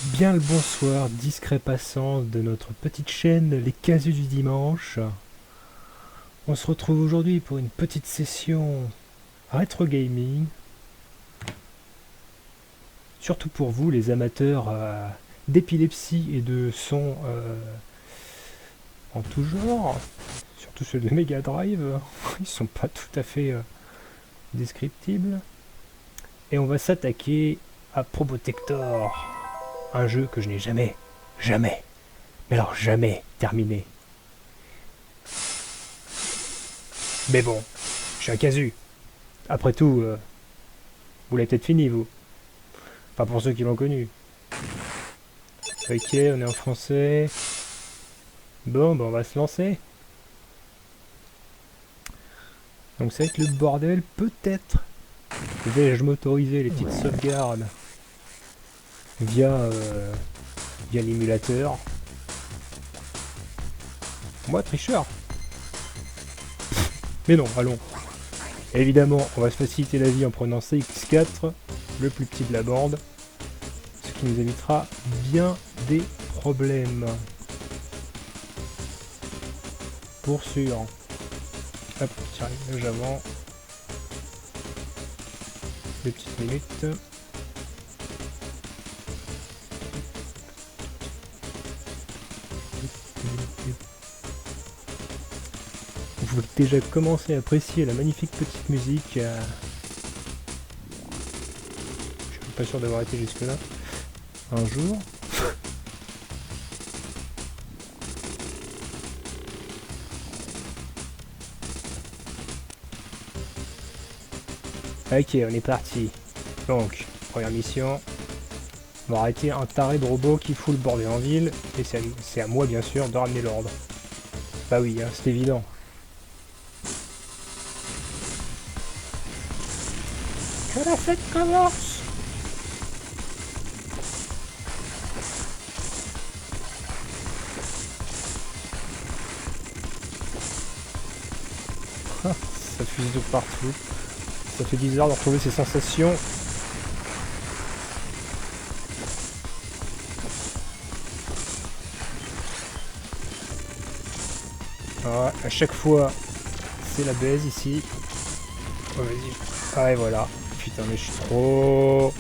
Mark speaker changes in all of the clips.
Speaker 1: Bien le bonsoir, discret passant de notre petite chaîne Les Casus du Dimanche. On se retrouve aujourd'hui pour une petite session rétro gaming. Surtout pour vous, les amateurs d'épilepsie et de sons en tout genre. Surtout ceux de Mega Drive. Ils sont pas tout à fait descriptibles. Et on va s'attaquer à Probotector. Un jeu que je n'ai jamais, mais alors jamais terminé. Mais bon, je suis un casu. Après tout, vous l'avez peut-être fini, vous. Pas pour ceux qui l'ont connu. Ok, on est en français. Bon, ben on va se lancer. Donc ça va être le bordel, peut-être. Vais-je m'autoriser les petites sauvegardes via l'émulateur. Moi, tricheur. Mais non, allons. Évidemment, on va se faciliter la vie en prenant CX4, le plus petit de la bande, ce qui nous évitera bien des problèmes. Pour sûr. Hop, j'arrive j'avance. 2 petites minutes. Vous pouvez déjà commencer à apprécier la magnifique petite musique. Je suis pas sûr d'avoir été jusque là. Un jour. Ok, on est parti. Donc, première mission. On va arrêter un taré de robot qui fout le bordel en ville. Et c'est à moi, bien sûr, de ramener l'ordre. Bah oui, hein, c'est évident. Que la fête commence! Ça fuse de partout. Ça fait bizarre de retrouver ces sensations. Ah, à chaque fois, c'est la baise ici. Oh, vas-y. Ah, et voilà. Putain, mais je suis trop...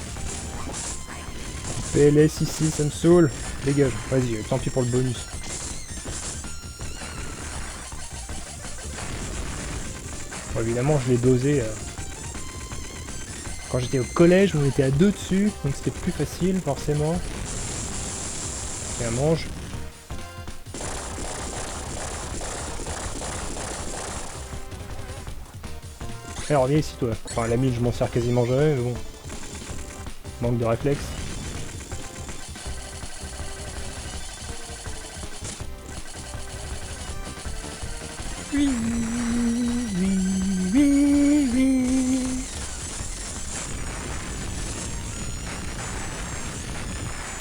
Speaker 1: PLS ici, ça me saoule. Dégage. Vas-y, tant pis pour le bonus. Bon, évidemment, je l'ai dosé. Quand j'étais au collège, on était à 2 dessus, donc c'était plus facile, forcément. Et un mange. Alors, viens ici, toi. Enfin, la mine, je m'en sers quasiment jamais, mais bon. Manque de réflexe. Oui, oui, oui, oui.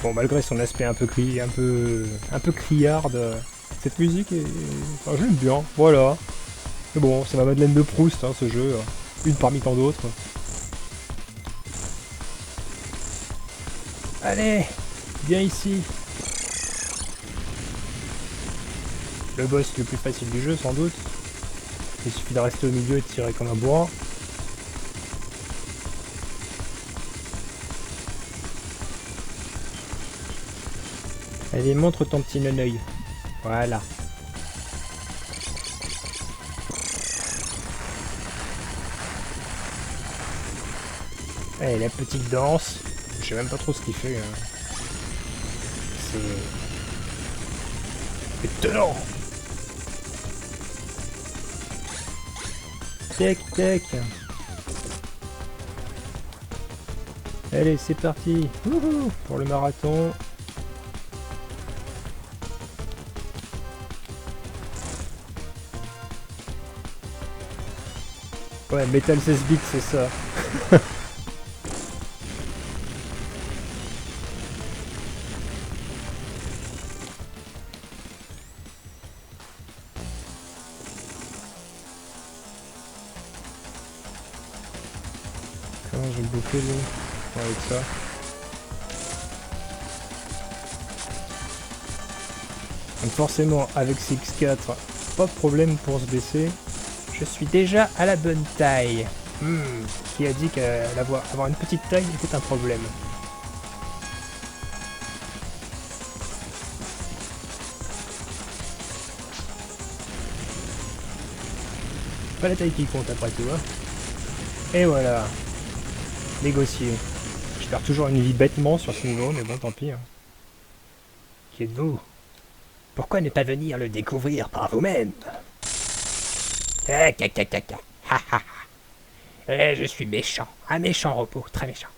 Speaker 1: Bon, malgré son aspect un peu criarde, cette musique est... Enfin, je l'aime bien, voilà. Mais bon, c'est ma Madeleine de Proust, hein, ce jeu. Une parmi tant d'autres. Allez, viens ici. Le boss le plus facile du jeu, sans doute. Il suffit de rester au milieu et de tirer comme un bourrin. Allez, montre ton petit non-œil. Voilà. Allez, la petite danse. Je sais même pas trop ce qu'il fait. C'est étonnant. Tac, tac. Allez, c'est parti. Wouhou, pour le marathon. Ouais, Metal 16 bits, c'est ça. Comment je vais le bouffer, lui, avec ça. Donc forcément, avec CX4, pas de problème pour se baisser. Je suis déjà à la bonne taille. Qui a dit qu'avoir une petite taille était un problème? Pas la taille qui compte après tout, hein. Et voilà. Négocier. Je perds toujours une vie bêtement sur ce niveau, mais bon, tant pis. Hein. Qui êtes-vous? Pourquoi ne pas venir le découvrir par vous-même? Je suis méchant. Un méchant robot, très méchant.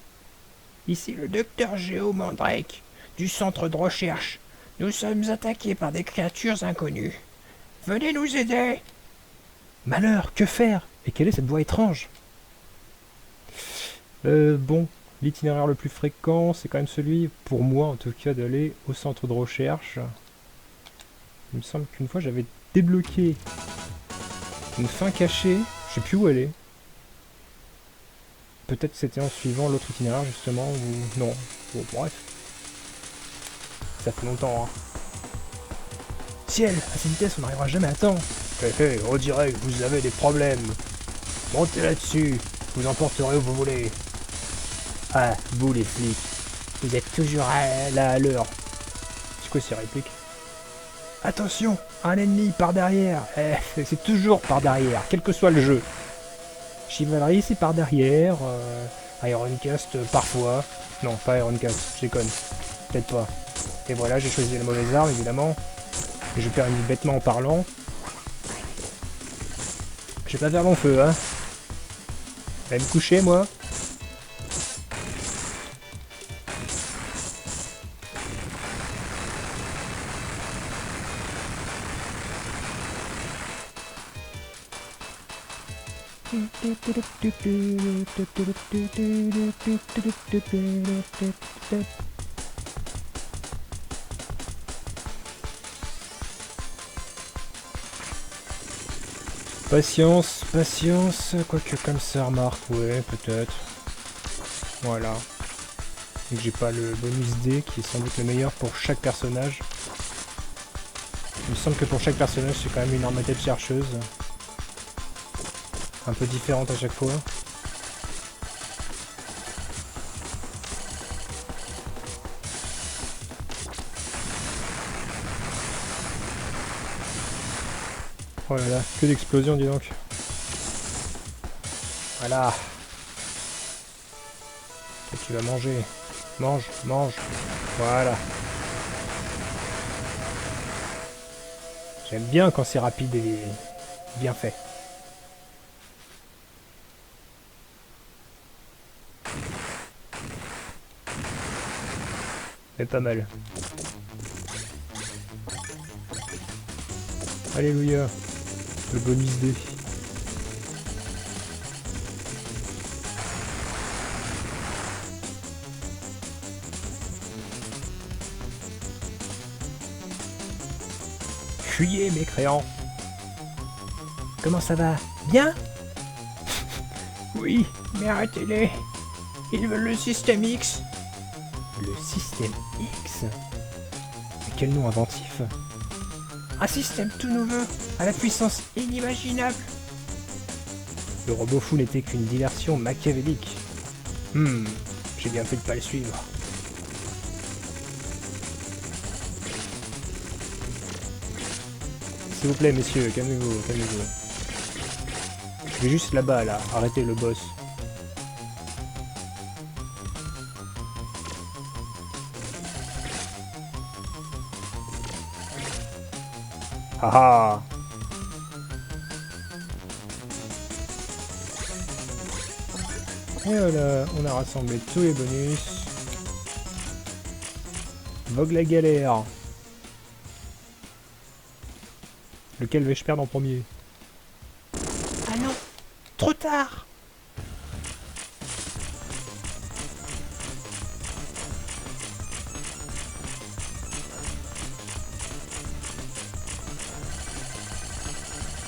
Speaker 1: Ici le docteur Géo Mandrake, du centre de recherche. Nous sommes attaqués par des créatures inconnues. Venez nous aider! Malheur, que faire? Et quelle est cette voix étrange? Bon, l'itinéraire le plus fréquent, c'est quand même celui, pour moi en tout cas, d'aller au centre de recherche. Il me semble qu'une fois j'avais débloqué une fin cachée, je sais plus où elle est. Peut-être c'était en suivant l'autre itinéraire justement, ou non. Bon, bref. Ça fait longtemps, hein. Ciel, à cette vitesse on n'arrivera jamais à temps. On dirait que vous avez des problèmes. Montez là-dessus, vous emporterez où vous voulez. Ah, vous les flics, vous êtes toujours là à l'heure. C'est quoi ces répliques? Attention, un ennemi par derrière. C'est toujours par derrière, quel que soit le jeu. Chivalry c'est par derrière, Ironcast parfois. Non, pas Ironcast, je déconne. Peut-être pas. Et voilà, j'ai choisi la mauvaise arme évidemment. Je perds une vie bêtement en parlant. Je vais pas faire long feu, hein. Je vais me coucher, moi. Patience, patience, quoique comme ça remarque, ouais, peut-être. Voilà. Donc j'ai pas le bonus D qui est sans doute le meilleur pour chaque personnage. Il me semble que pour chaque personnage c'est quand même une arme à tête chercheuse. Un peu différente à chaque fois. Oh là là, que d'explosions dis donc. Voilà. Toi, tu vas manger. Mange, mange. Voilà. J'aime bien quand c'est rapide et bien fait. Mais pas mal. Alléluia. Le bonus D. Fuyez, mécréants. Comment ça va? Bien? Oui, mais arrêtez-les. Ils veulent le système X. Le système X? Mais quel nom inventif. Un système tout nouveau, à la puissance inimaginable. Le robot fou n'était qu'une diversion machiavélique. J'ai bien fait de pas le suivre. S'il vous plaît, messieurs, calmez-vous, calmez-vous. Je vais juste là-bas, là. Arrêtez le boss. Haha. Et voilà, on a rassemblé tous les bonus. Vogue la galère. Lequel vais-je perdre en premier? Ah non, trop tard.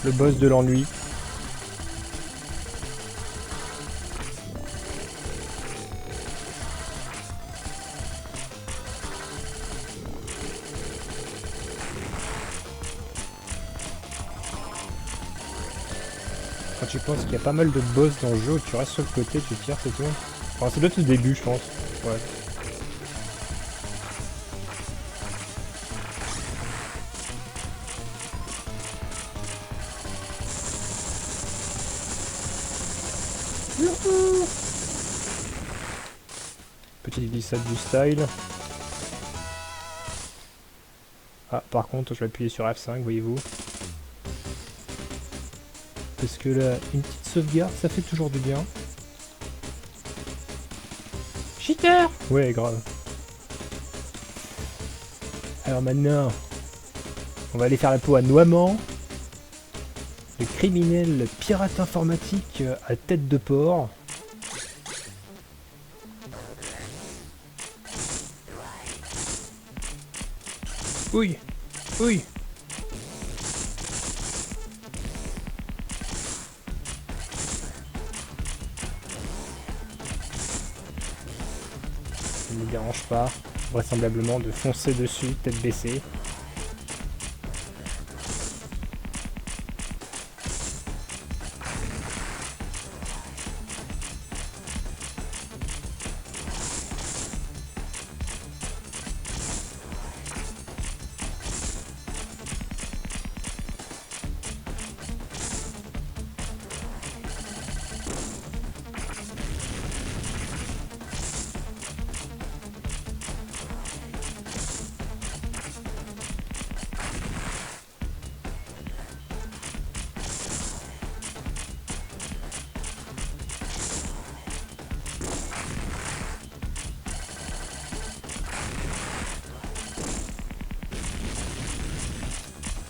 Speaker 1: Le boss de l'ennui. Quand tu penses qu'il y a pas mal de boss dans le jeu où tu restes sur le côté, tu tires, c'est tout. Enfin, c'est peut-être au début, je pense. Ouais. Petite glissade du style. Ah, par contre, je vais appuyer sur F5, voyez-vous. Parce que là, une petite sauvegarde, ça fait toujours du bien. Cheater! Ouais, grave. Alors maintenant, on va aller faire la peau à Noamant. Le criminel, le pirate informatique à tête de porc. Oui, oui. Ça ne me dérange pas, vraisemblablement, de foncer dessus, tête baissée.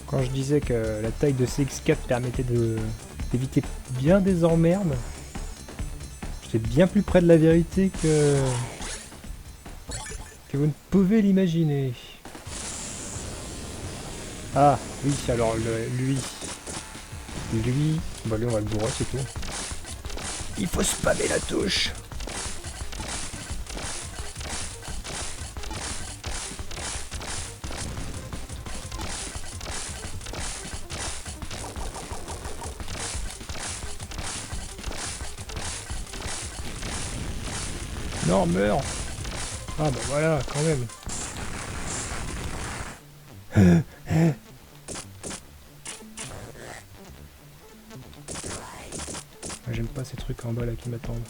Speaker 1: Quand je disais que la taille de CX4 permettait d'éviter bien des emmerdes, j'étais bien plus près de la vérité que vous ne pouvez l'imaginer. Ah, oui, alors lui, bah lui on va le bourrer, c'est tout. Il faut spammer la touche. Non, meurs. Ah bah voilà, quand même. J'aime pas ces trucs en bas là qui m'attendent.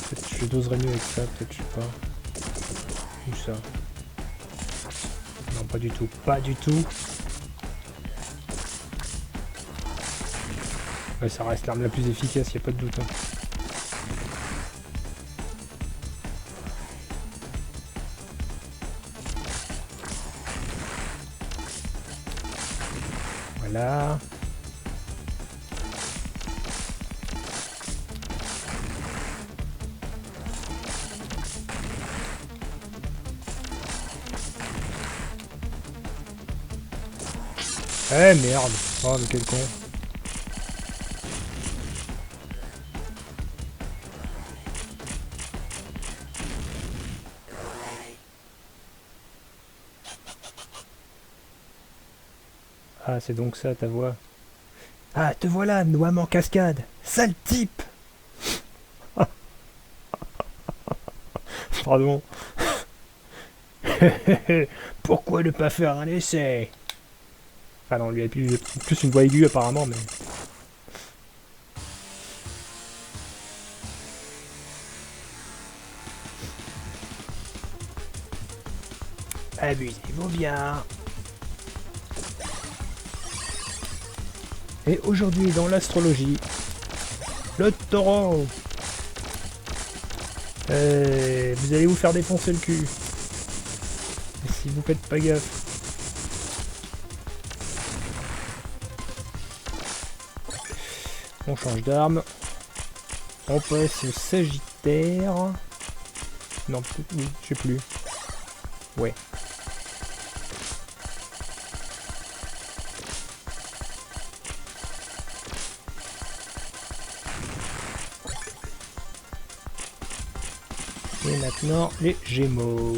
Speaker 1: Peut-être je doserais mieux avec ça, peut-être, je sais pas. Ou ça. Non, pas du tout, pas du tout. Ouais, ça reste l'arme la plus efficace, y a pas de doute. Hein. Voilà. Eh merde. Oh mais quel con. Ah c'est donc ça ta voix. Ah te voilà, Noam en cascade. Sale type. Pardon. Pourquoi ne pas faire un essai? Enfin non, lui a plus une voix aiguë apparemment, mais... Amusez-vous bien. Et aujourd'hui dans l'astrologie, le taureau. Vous allez vous faire défoncer le cul. Et si vous faites pas gaffe. On change d'arme. On passe au Sagittaire. Non, oui, je sais plus. Ouais. Et maintenant, les Gémeaux.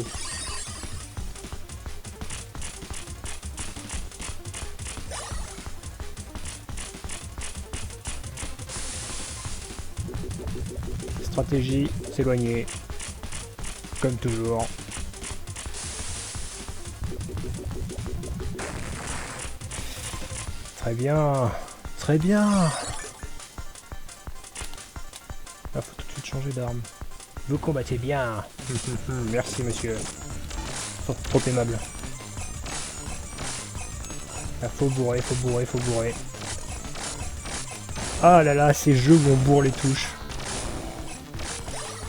Speaker 1: Stratégie, s'éloigner. Comme toujours. Très bien. Très bien. Ah, faut tout de suite changer d'arme. Vous combattez bien. Merci, monsieur. Trop aimable. Ah, faut bourrer, faut bourrer, faut bourrer. Ah là là, ces jeux où on bourre les touches.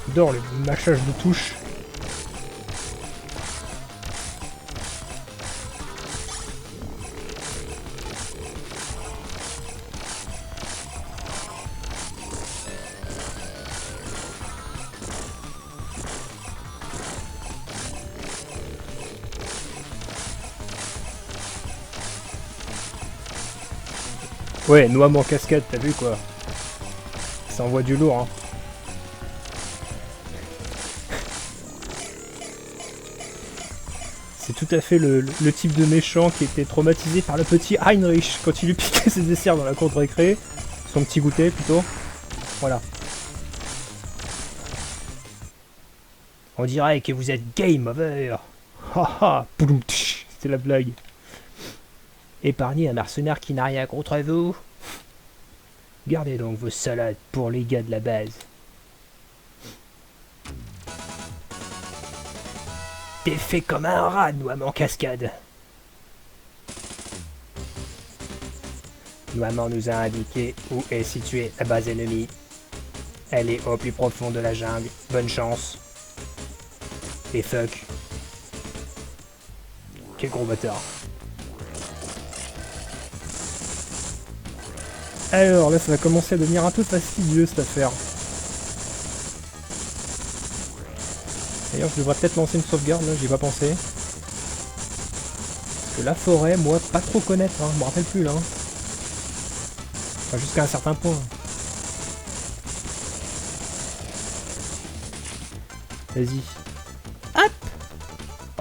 Speaker 1: J'adore le mâchage de touches. Ouais, noix en cascade, t'as vu quoi? Ça envoie du lourd, hein. C'est tout à fait le type de méchant qui était traumatisé par le petit Heinrich quand il lui piquait ses desserts dans la cour de récré. Son petit goûter plutôt. Voilà. On dirait que vous êtes game over. Haha, c'était la blague. Épargnez un mercenaire qui n'a rien contre vous. Gardez donc vos salades pour les gars de la base. T'es fait comme un rat, Noamant Cascade. Noamant nous a indiqué où est située la base ennemie. Elle est au plus profond de la jungle. Bonne chance. Et fuck. Quel gros bâtard. Alors là, ça va commencer à devenir un peu fastidieux cette affaire. D'ailleurs, je devrais peut-être lancer une sauvegarde, là, j'y ai pas pensé. Parce que la forêt, moi, pas trop connaître, hein, je me rappelle plus là. Hein. Enfin, jusqu'à un certain point. Vas-y. Hop.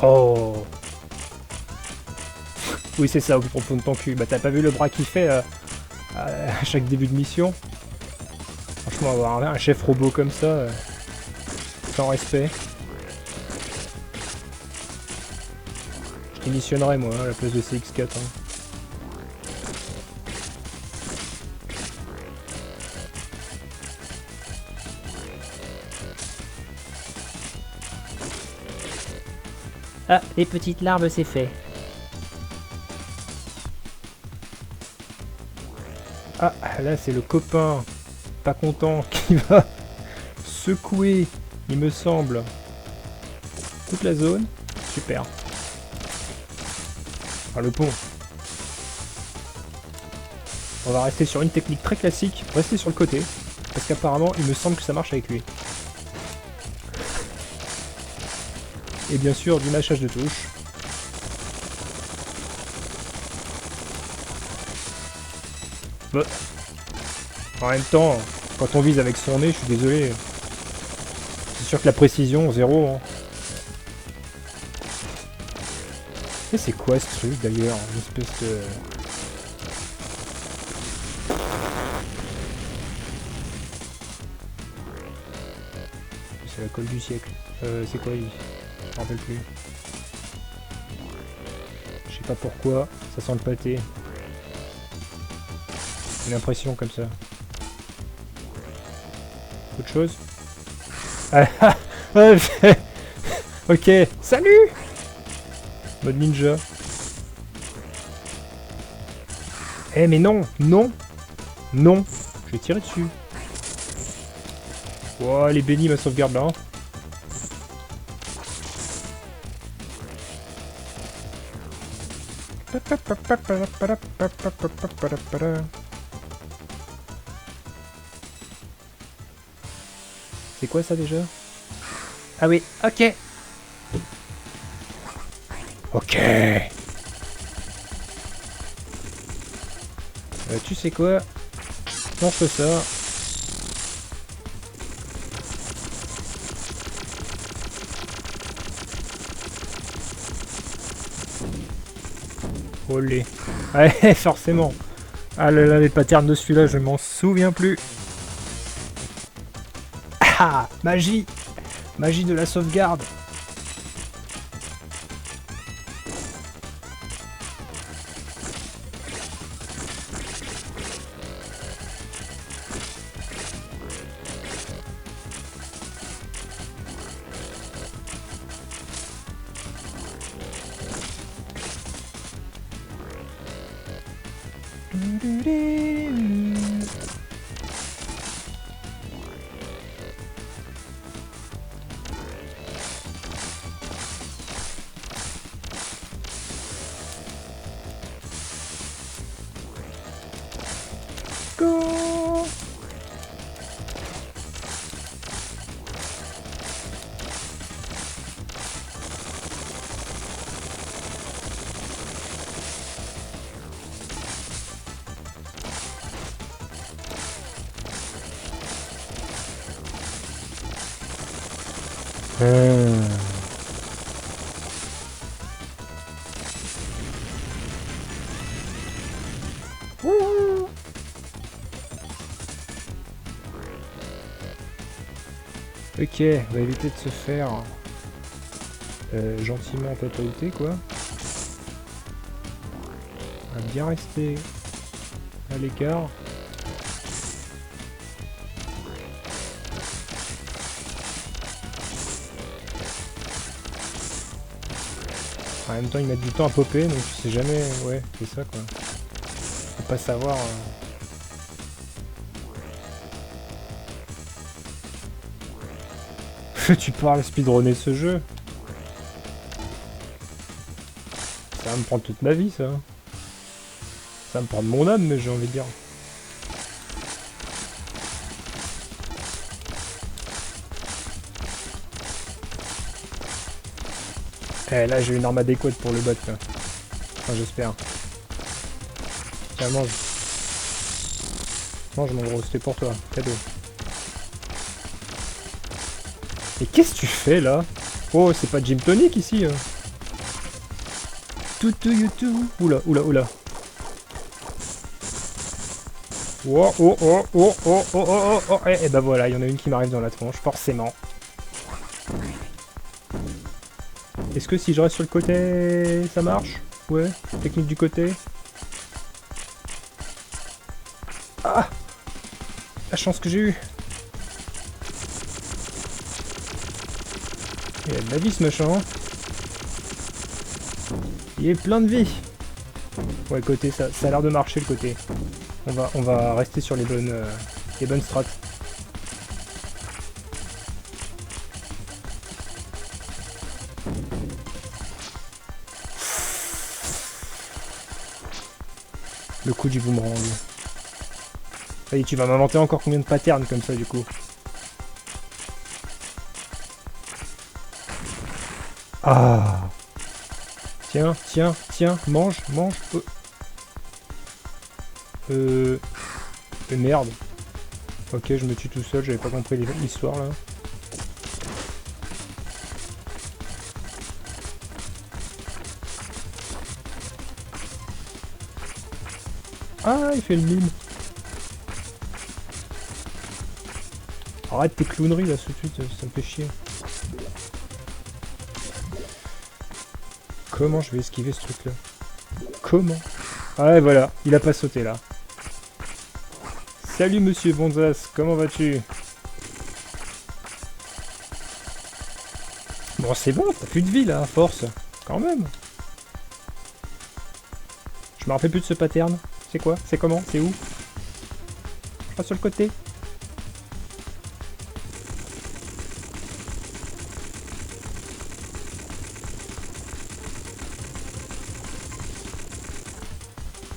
Speaker 1: Oh. Oui, c'est ça, au plus profond de ton cul. Bah, t'as pas vu le bras qu'il fait à chaque début de mission? Franchement, avoir un chef robot comme ça, sans respect. Je démissionnerai moi, à la place de CX4. Hein. Ah, les petites larves, c'est fait. Ah, là c'est le copain pas content qui va secouer, il me semble, toute la zone. Super. Enfin, le pont. On va rester sur une technique très classique, rester sur le côté, parce qu'apparemment il me semble que ça marche avec lui. Et bien sûr du mâchage de touche. Bah. En même temps, quand on vise avec son nez, je suis désolé. C'est sûr que la précision, 0. Hein. Et c'est quoi ce truc d'ailleurs? Une espèce de... C'est la colle du siècle. C'est quoi lui? Je me rappelle plus. Je sais pas pourquoi, ça sent le pâté. Une impression comme ça. Autre chose? Ok, salut! Mode ninja. Eh mais non, non, non. Je vais tirer dessus. Oh, elle est bénie ma sauvegarde là. Hein. C'est quoi ça déjà? Ah oui, ok. Ok. Tu sais quoi? On fait ça. Olé. Ouais, forcément. Ah là là, les patterns de celui-là, je m'en souviens plus. Ah, magie! Magie de la sauvegarde! Go! Wouhou. Ok, on va éviter de se faire gentiment totalité quoi. On va bien rester à l'écart. En même temps ils mettent du temps à popper donc tu sais jamais, ouais c'est ça quoi. Faut pas savoir... Tu parles speedrunner ce jeu. Ça va me prendre toute ma vie ça. Ça va me prendre mon âme mais j'ai envie de dire. Eh là j'ai une arme adéquate pour le bot là. Enfin j'espère. Tiens mange. Mange mon gros, c'était pour toi, cadeau. Et qu'est-ce que tu fais là? Oh c'est pas Gym Tonic ici. Tout YouTube. Oula oula oula. Oh oh oh oh oh oh oh oh oh. Et bah voilà, il y en a une qui m'arrive dans la tronche, forcément. Est-ce que si je reste sur le côté, ça marche? Ouais, technique du côté. Ah! La chance que j'ai eue. Il y a de la vie ce machin. Hein. Il est plein de vie. Ouais, côté, ça a l'air de marcher le côté. On va rester sur les bonnes strats. Le coup du boomerang. Ça y est, tu vas m'inventer encore combien de patterns comme ça du coup? Ah! Tiens, tiens, tiens, mange, mange. Merde. Ok, je me tue tout seul, j'avais pas compris l'histoire là. Ah, il fait le mime. Arrête tes clowneries là tout de suite, ça me fait chier. Comment je vais esquiver ce truc là? Comment? Ah ouais voilà, il a pas sauté là. Salut monsieur Bonzas, comment vas-tu? Bon c'est bon, t'as plus de vie là, à force. Quand même. Je me rappelle plus de ce pattern. C'est quoi? C'est comment? C'est où? Je passe sur le côté.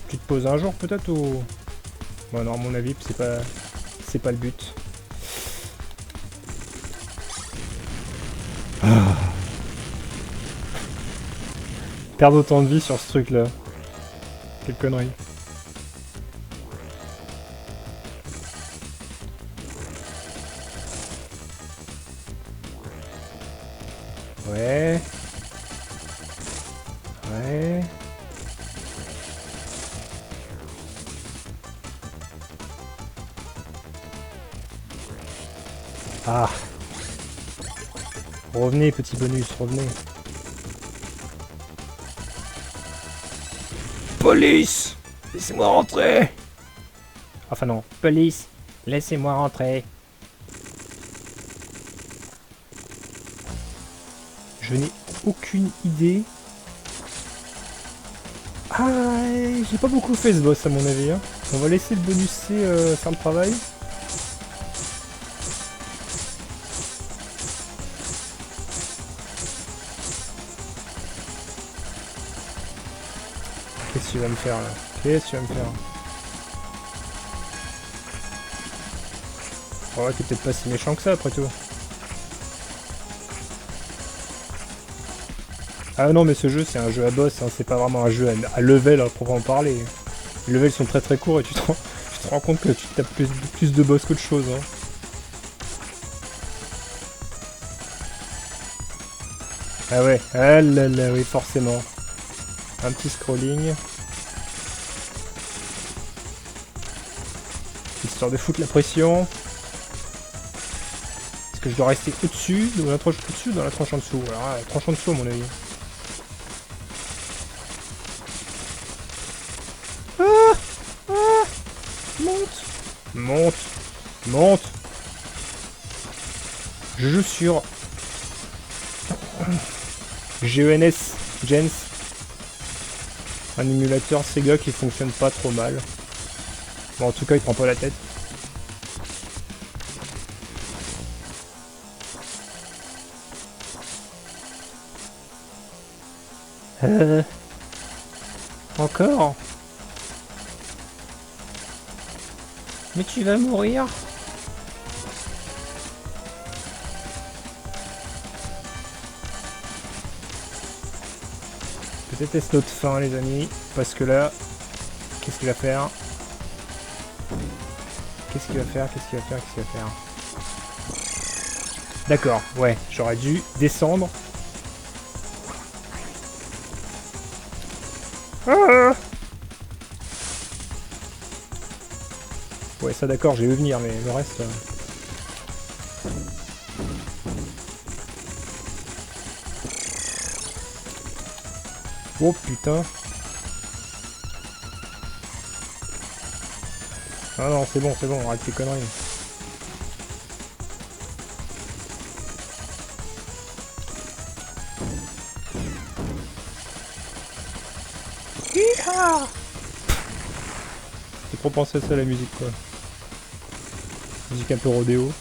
Speaker 1: Tu te poses un jour peut-être ou... Bon non à mon avis c'est pas le but. Ah. Perdre autant de vie sur ce truc là. Quelle connerie. Ouais. Ouais. Ah. Revenez, petit bonus, revenez. Police! Laissez-moi rentrer! Enfin non. Police! Laissez-moi rentrer. Je n'ai aucune idée. Ah, j'ai pas beaucoup fait ce boss à mon avis. Hein. On va laisser le bonus C faire le travail. Qu'est-ce que tu vas me faire là? Qu'est-ce que tu vas me faire? Oh, ouais, t'es peut-être pas si méchant que ça après tout. Ah non, mais ce jeu c'est un jeu à boss, hein, c'est pas vraiment un jeu à level à proprement parler. Les levels sont très courts et tu te rends compte que tu tapes plus de boss qu'autre chose. Hein. Ah ouais, ah là là, oui, forcément. Un petit scrolling. Histoire de foutre la pression. Est-ce que je dois rester au-dessus, dans la tranche au-dessus ou dans la tranche en dessous? Alors, la tranche en dessous à mon avis. Ah, ah, monte, monte, monte. Je joue sur GENS, Gens, un émulateur Sega qui fonctionne pas trop mal. Bon, en tout cas, il prend pas la tête. Encore? Mais tu vas mourir. Peut-être est-ce notre fin, les amis, parce que là, qu'est-ce qu'il va faire? Qu'est-ce qu'il va faire? Qu'est-ce qu'il va faire? Qu'est-ce qu'il va faire? D'accord, ouais, j'aurais dû descendre. Ah! Ouais, ça d'accord, j'ai vu venir, mais le reste... Oh putain. Ah non, c'est bon, arrête tes conneries. C'est trop penser à ça la musique quoi. Musique un peu rodéo.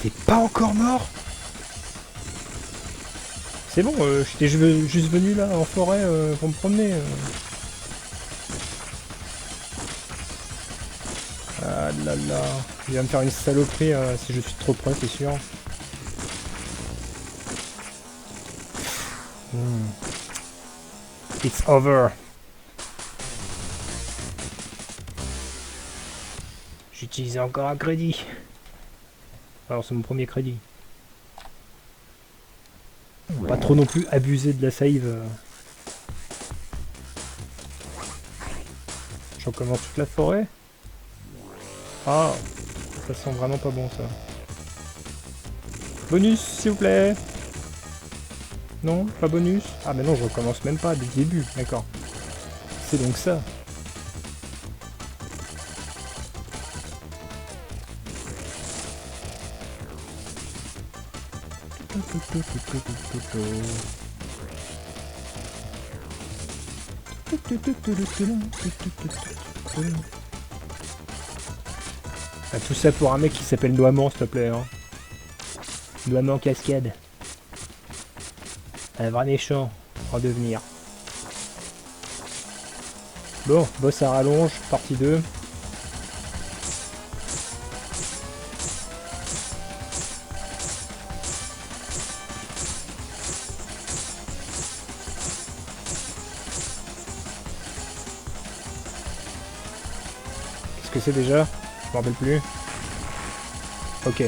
Speaker 1: T'es pas encore mort? C'est bon, j'étais juste venu là en forêt pour me promener. Ah là là, il va me faire une saloperie si je suis trop près, c'est sûr. It's over. J'utilise encore un crédit. Alors c'est mon premier crédit. Pas trop non plus abuser de la save. Je recommence toute la forêt. Ah, ça sent vraiment pas bon ça. Bonus s'il vous plaît. Non, pas bonus. Ah mais non, je recommence même pas dès le début, d'accord. C'est donc ça. Ah, tout ça pour un mec qui s'appelle Noamant, s'il te plaît. Hein. Noamant Cascade. Un vrai méchant en devenir. Bon, boss à rallonge, partie 2. Qu'est-ce que c'est déjà? Je m'en rappelle plus. Ok,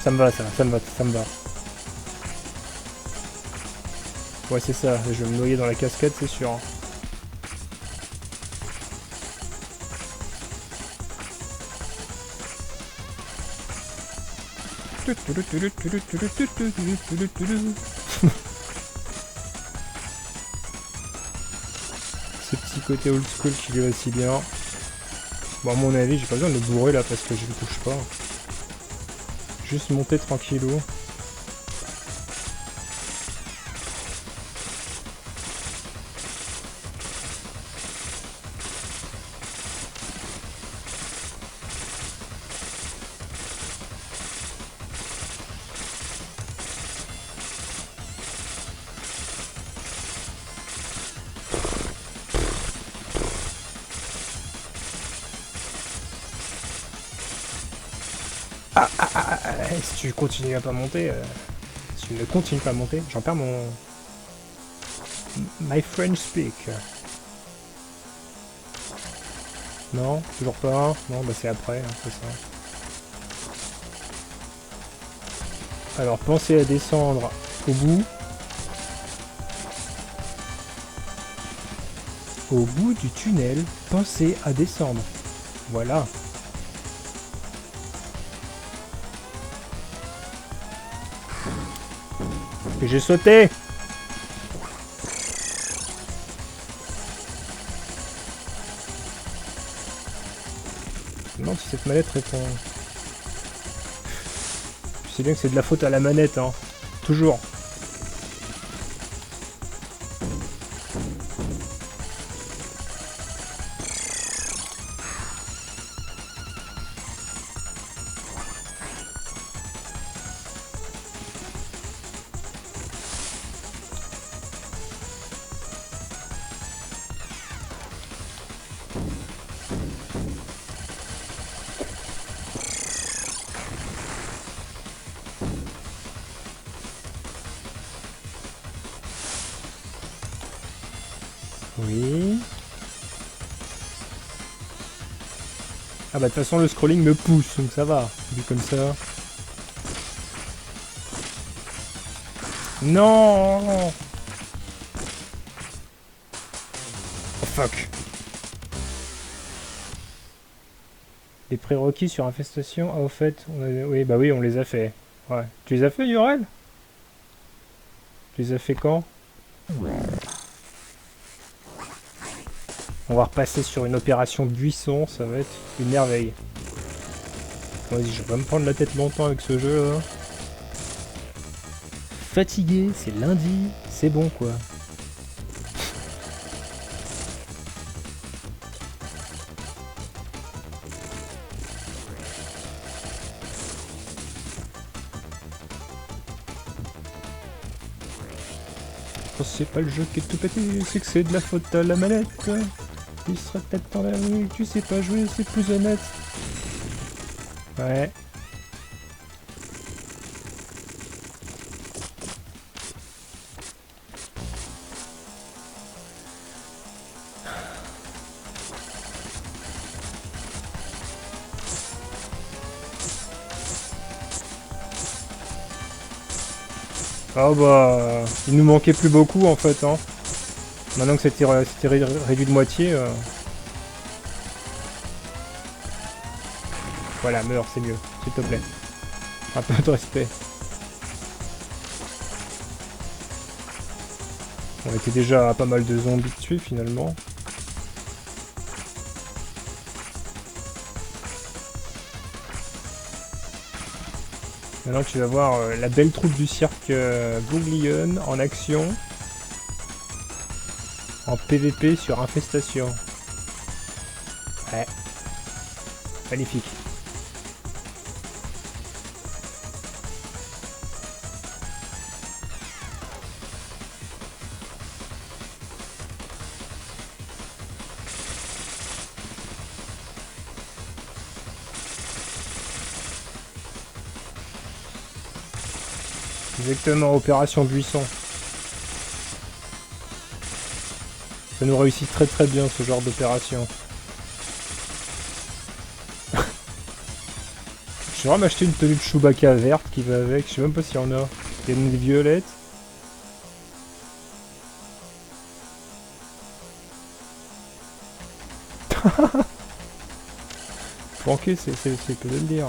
Speaker 1: ça me va ça, ça me va. Ouais c'est ça, je vais me noyer dans la cascade c'est sûr. Ce petit côté old school qui lui va si bien. Bon, à mon avis, j'ai pas besoin de le bourrer là parce que je le touche pas. Juste monter tranquillou. Si tu continues à pas monter, si tu ne continues pas à monter, j'en perds mon... My French speak. Non, toujours pas. Non, bah c'est après, hein, c'est ça. Alors, pensez à descendre au bout. Au bout du tunnel, pensez à descendre. Voilà. Et j'ai sauté. Je me demande si cette manette répond. Je sais bien que c'est de la faute à la manette, hein. Toujours. Oui. Ah bah de toute façon le scrolling me pousse, donc ça va, vu comme ça. Non. Oh fuck. Les prérequis sur infestation, ah au fait, oui bah oui on les a fait. Ouais. Tu les as fait Yorel? Tu les as fait quand? On va repasser sur une opération buisson, ça va être une merveille. Vas-y, je vais pas me prendre la tête longtemps avec ce jeu là. Fatigué, c'est lundi, c'est bon quoi. C'est pas le jeu qui est tout pété, c'est que c'est de la faute à la manette. Il serait peut-être temps d'avouer que tu sais pas jouer, c'est plus honnête. Ouais. Ah bah, il nous manquait plus beaucoup en fait, hein. Maintenant que c'était réduit de moitié. Voilà, meurs, c'est mieux, s'il te plaît. Un peu de respect. On était déjà à pas mal de zombies dessus finalement. Maintenant tu vas voir la belle troupe du cirque Bouglione en action. En PVP sur infestation. Ouais. Magnifique. Exactement, opération buisson. Ça nous réussit très très bien ce genre d'opération. Je vais m'acheter une tenue de Chewbacca verte qui va avec, je sais même pas s'il y en a. Il y a une violette. Planqué, c'est peu de le dire.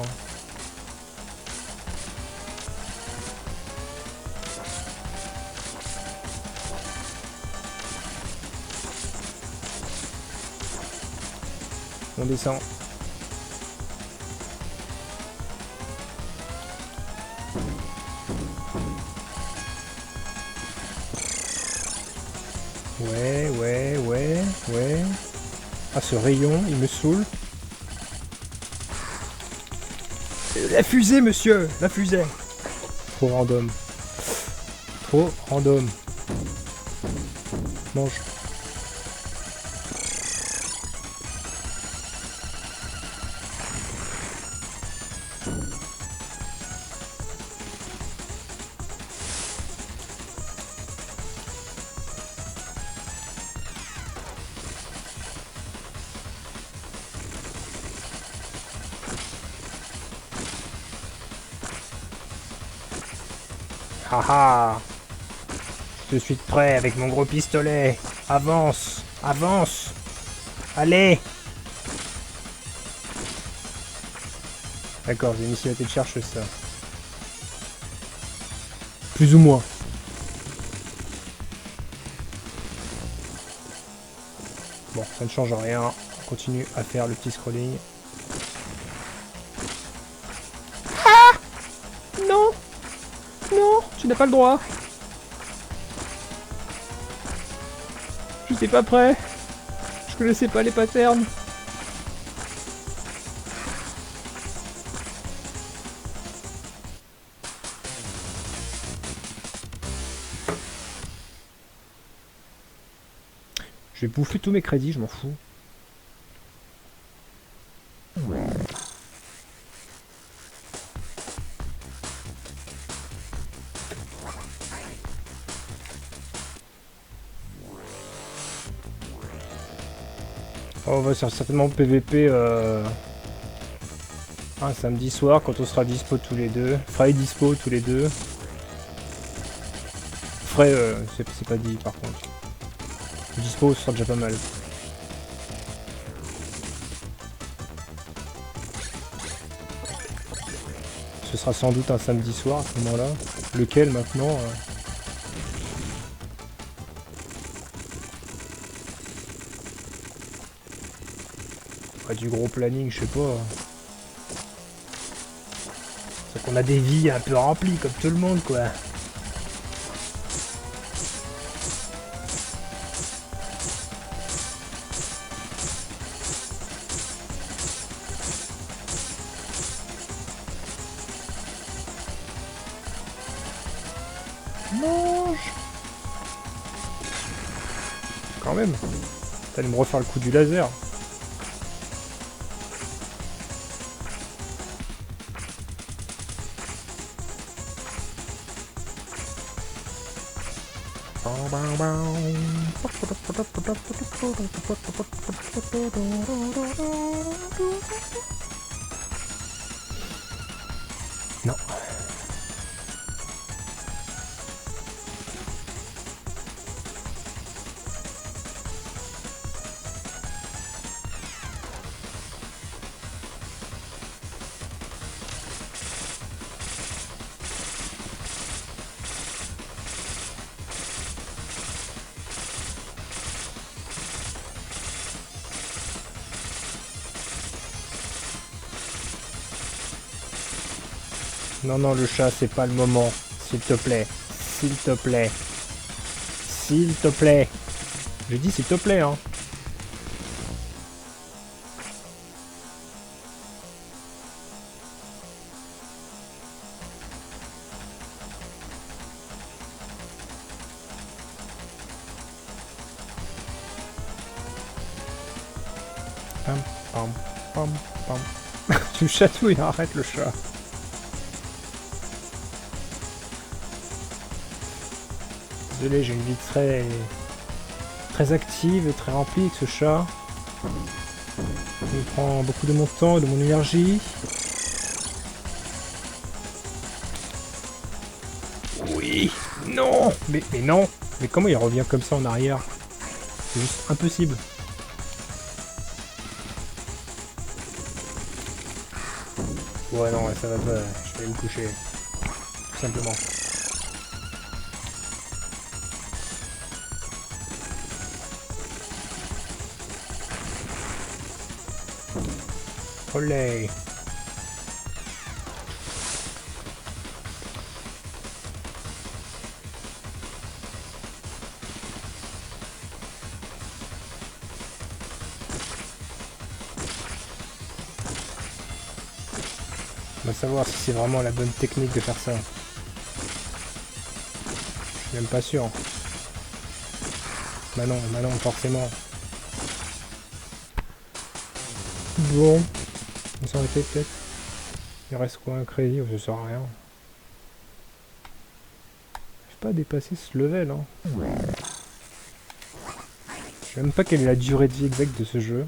Speaker 1: On descend. Ouais. Ah, ce rayon, il me saoule. La fusée, monsieur! La fusée! Trop random. Trop random. Mange. Haha! Je suis prêt avec mon gros pistolet. Avance! Avance! Allez! D'accord, j'ai initié la tête de cherche ça. Plus ou moins. Bon, ça ne change rien. On continue à faire le petit scrolling. Ah! Non! Non! Tu n'as pas le droit! Je suis pas prêt! Je connaissais pas les patterns! Je vais bouffer tous mes crédits, je m'en fous. Oh, on va certainement PVP un samedi soir quand on sera dispo tous les deux. Fray dispo tous les deux. Fray, c'est pas dit par contre. Dispo, ce sera déjà pas mal. Ce sera sans doute un samedi soir à ce moment-là. Lequel maintenant du gros planning, je sais pas. C'est qu'on a des vies un peu remplies comme tout le monde, quoi. Mange! Quand même. T'allais me refaire le coup du laser. Non. Non, non, le chat, c'est pas le moment. S'il te plaît. S'il te plaît. S'il te plaît. Je dis s'il te plaît, hein. Pam, pam, pam, pam. Tu me chatouilles, arrête le chat. Désolé, j'ai une vie très active et très remplie avec ce chat. Il me prend beaucoup de mon temps et de mon énergie. Oui, non, mais non, mais comment il revient comme ça en arrière? C'est juste impossible. Ouais, non, ça va pas, je vais me coucher. Tout simplement. Olé. On va savoir si c'est vraiment la bonne technique de faire ça. Je suis même pas sûr. Bah non, forcément. Bon. On s'en était peut-être. Il reste quoi, un crédit? Je sais rien. Je vais pas dépasser ce level, hein. Je sais même pas quelle est la durée de vie exacte de ce jeu.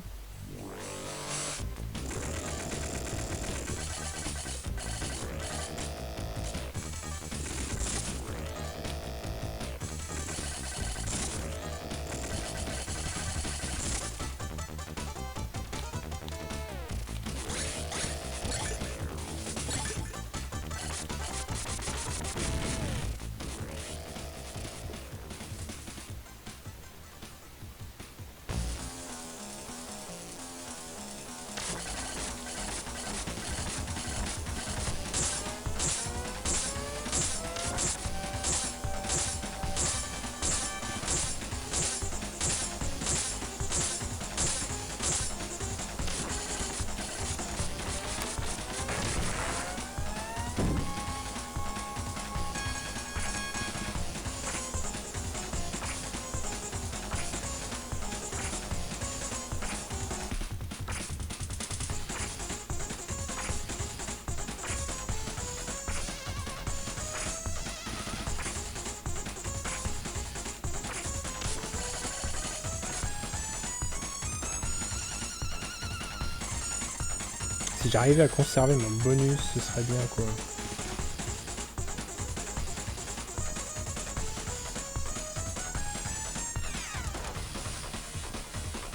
Speaker 1: Si j'arrivais à conserver mon bonus, ce serait bien, quoi.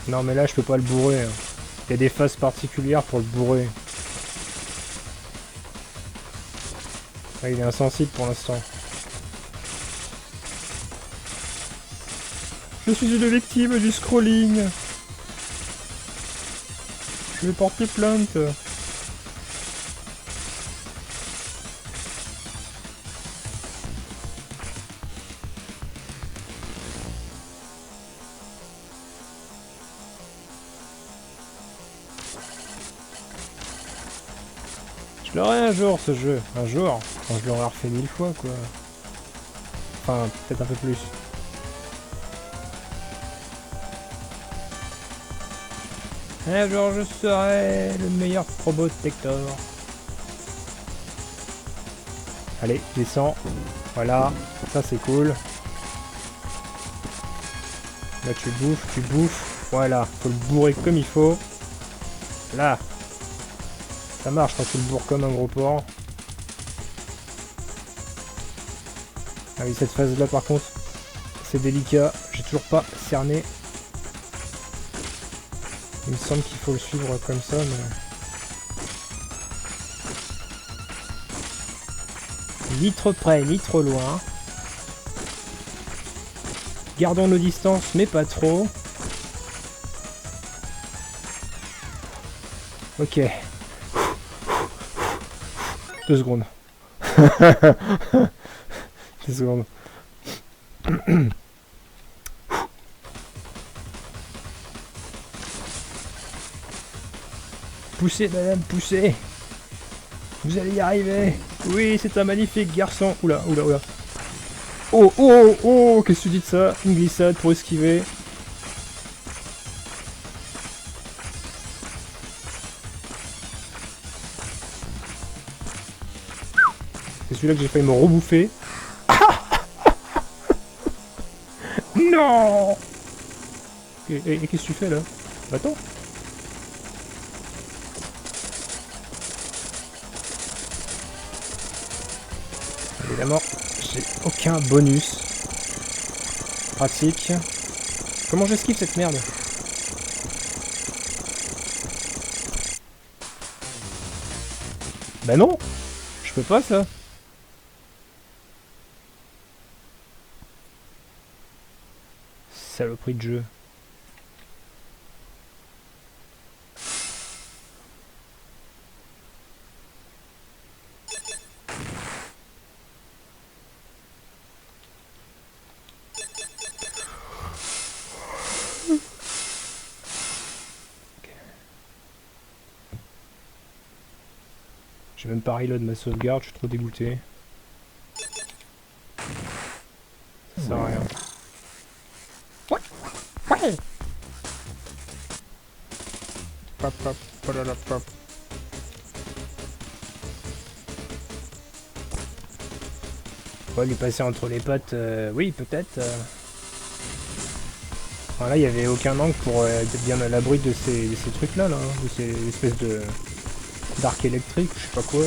Speaker 1: Non mais là je peux pas le bourrer, hein. Il y a des phases particulières pour le bourrer. Là, il est insensible pour l'instant. Je suis une victime du scrolling. Je vais porter plainte. Je l'aurai un jour ce jeu. Un jour. Quand je l'aurai refait 1000 fois, quoi. Enfin, peut-être un peu plus. Un jour je serai le meilleur probotector. Allez, descends. Voilà, ça c'est cool. Là tu bouffes. Voilà, faut le bourrer comme il faut. Là. Ça marche quand tu le bourres comme un gros porc. Ah oui, cette phase là par contre, c'est délicat. J'ai toujours pas cerné. Il me semble qu'il faut le suivre comme ça, mais... Ni trop près, ni trop loin. Gardons nos distances, mais pas trop. Ok. 2 secondes. 2 secondes. Poussez, madame, poussez. Vous allez y arriver. Oui, c'est un magnifique garçon. Oula. Oh, qu'est-ce que tu dis de ça? Une glissade pour esquiver. C'est celui-là que j'ai failli me rebouffer. Non. Et qu'est-ce que tu fais là? Attends. Évidemment, j'ai aucun bonus. Pratique. Comment j'esquive cette merde? Bah non, je peux pas ça. Saloperie de jeu. J'ai même pas reload ma sauvegarde, je suis trop dégoûté. Ça sert à rien.
Speaker 2: Ouais. Ouais.
Speaker 1: Pop, pop, polala, pop. On va lui passer entre les pattes, oui peut-être. Enfin, là il n'y avait aucun angle pour être bien à l'abri de ces trucs là, hein, de ces espèces de d'arc électrique, je sais pas quoi.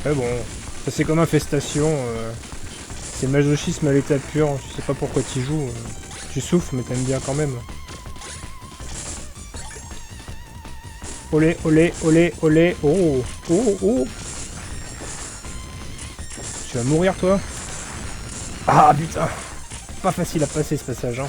Speaker 1: Mais bon, ça c'est comme infestation, c'est masochisme à l'état pur, tu sais pas pourquoi tu joues, tu souffres mais t'aimes bien quand même. Olé, olé, olé, olé, oh, oh, oh. Tu vas mourir toi? Ah putain, pas facile à passer ce passage, hein.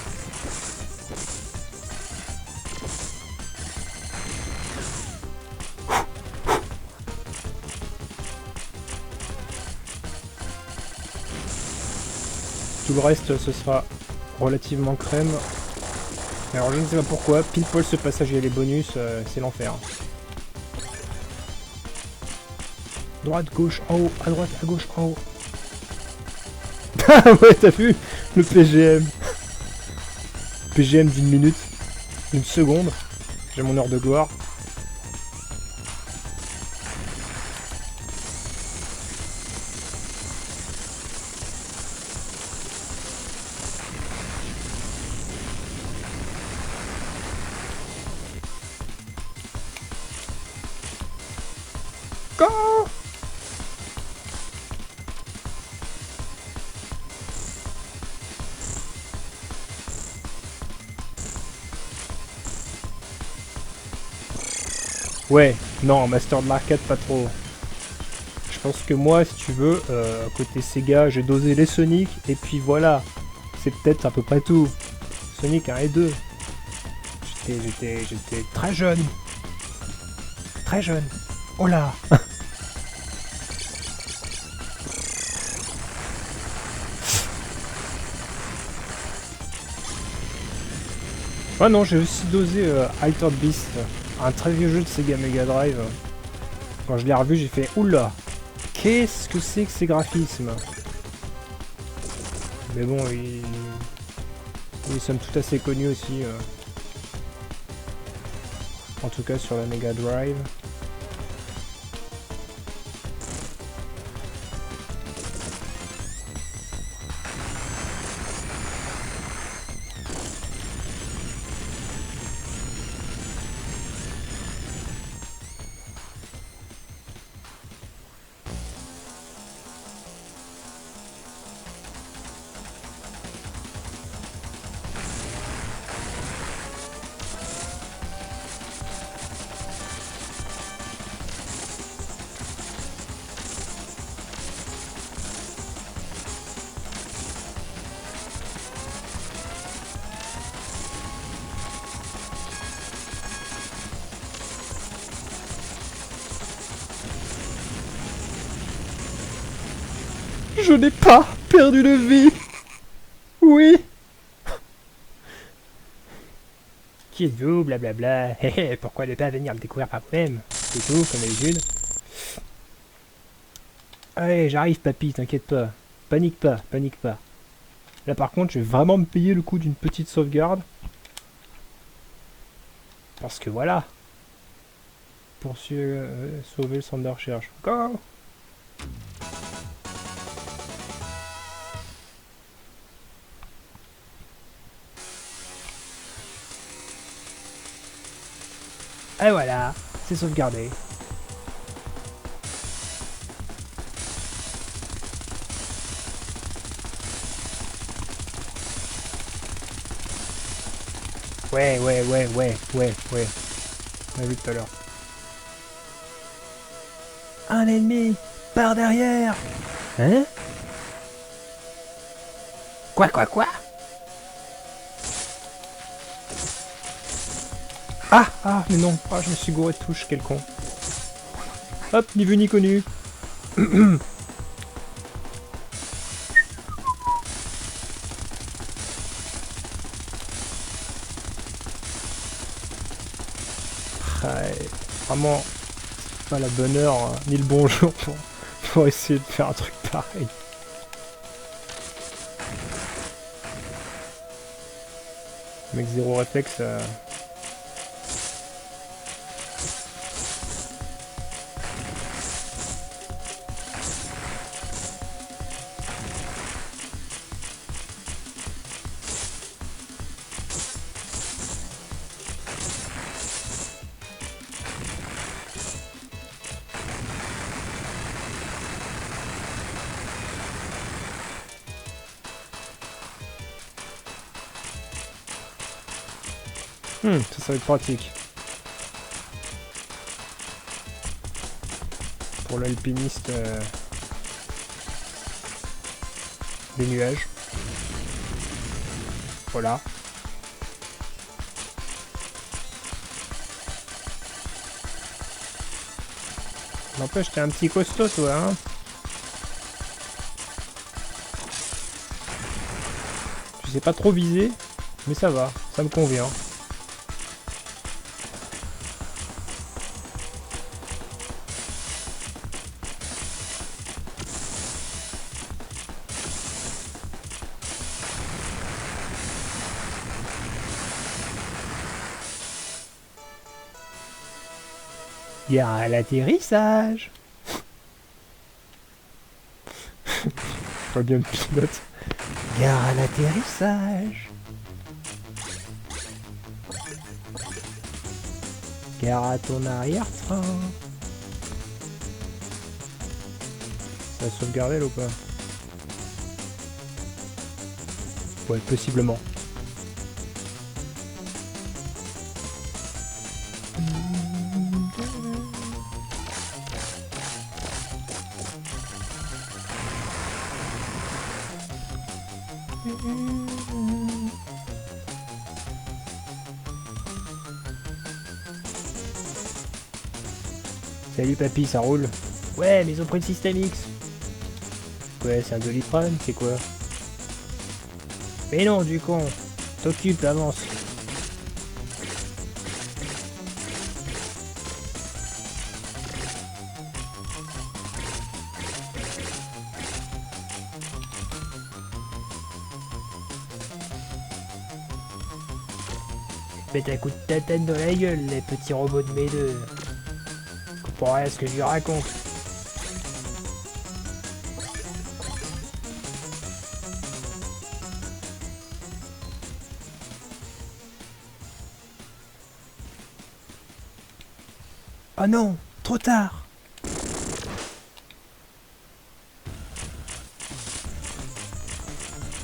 Speaker 1: Tout le reste, ce sera relativement crème. Alors je ne sais pas pourquoi, pile poil ce passage et les bonus, c'est l'enfer. Droite, gauche, en haut, à droite, à gauche, en haut. Ah ouais, t'as vu le PGM. PGM d'une minute, une seconde. J'ai mon heure de gloire. Go! Ouais, non, Master de l'arcade, pas trop. Je pense que moi, si tu veux, côté Sega, j'ai dosé les Sonic, et puis voilà. C'est peut-être à peu près tout. Sonic 1 et 2. J'étais très jeune. Très jeune. Oh là! Ah non, j'ai aussi dosé Altered Beast, un très vieux jeu de Sega Mega Drive. Quand je l'ai revu, j'ai fait oula, qu'est-ce que c'est que ces graphismes? Mais bon, ils sont tout assez connus aussi. En tout cas sur la Mega Drive. Je n'ai pas perdu de vie. Oui. Qui êtes-vous, blablabla. Pourquoi ne pas venir le découvrir par vous-même? C'est tout, comme d'habitude. Allez, j'arrive, papy, t'inquiète pas. Panique pas, panique pas. Là, par contre, je vais vraiment me payer le coup d'une petite sauvegarde. Parce que voilà. Pour sauver le centre de recherche. Go! Et voilà, c'est sauvegardé. Ouais. On a vu tout à l'heure. Un ennemi par derrière. Hein? Quoi? Ah, mais non. Ah, je me suis gouré de touche, quel con. Hop, ni vu ni connu. Ouais, vraiment, pas la bonne heure, hein, ni le bon jour pour essayer de faire un truc pareil. Mec zéro réflexe. Ça va être pratique. Pour l'alpiniste des nuages. Voilà. N'empêche, t'es un petit costaud, toi, hein. Tu sais pas trop viser, mais ça va, ça me convient. Gare à l'atterrissage. Je vois bien le pilote. Gare à l'atterrissage. Gare à ton arrière-train. Ça a sauvegardé là ou pas? Ouais, possiblement. Salut papy, ça roule? Ouais, mais ils ont pris le système X. Ouais, c'est un Doliprane, c'est quoi? Mais non, du con. T'occupes, avance. Mets un coup de ta tête dans la gueule, les petits robots de mes deux. Je comprends rien à ce que je lui raconte. Oh non, trop tard.